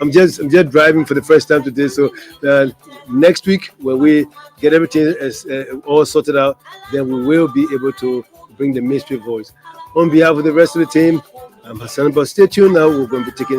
I'm just driving for the first time today. So next week, when we get everything all sorted out, then we will be able to bring the mystery voice. On behalf of the rest of the team, I'm Hassan. But stay tuned now. We're going to be taking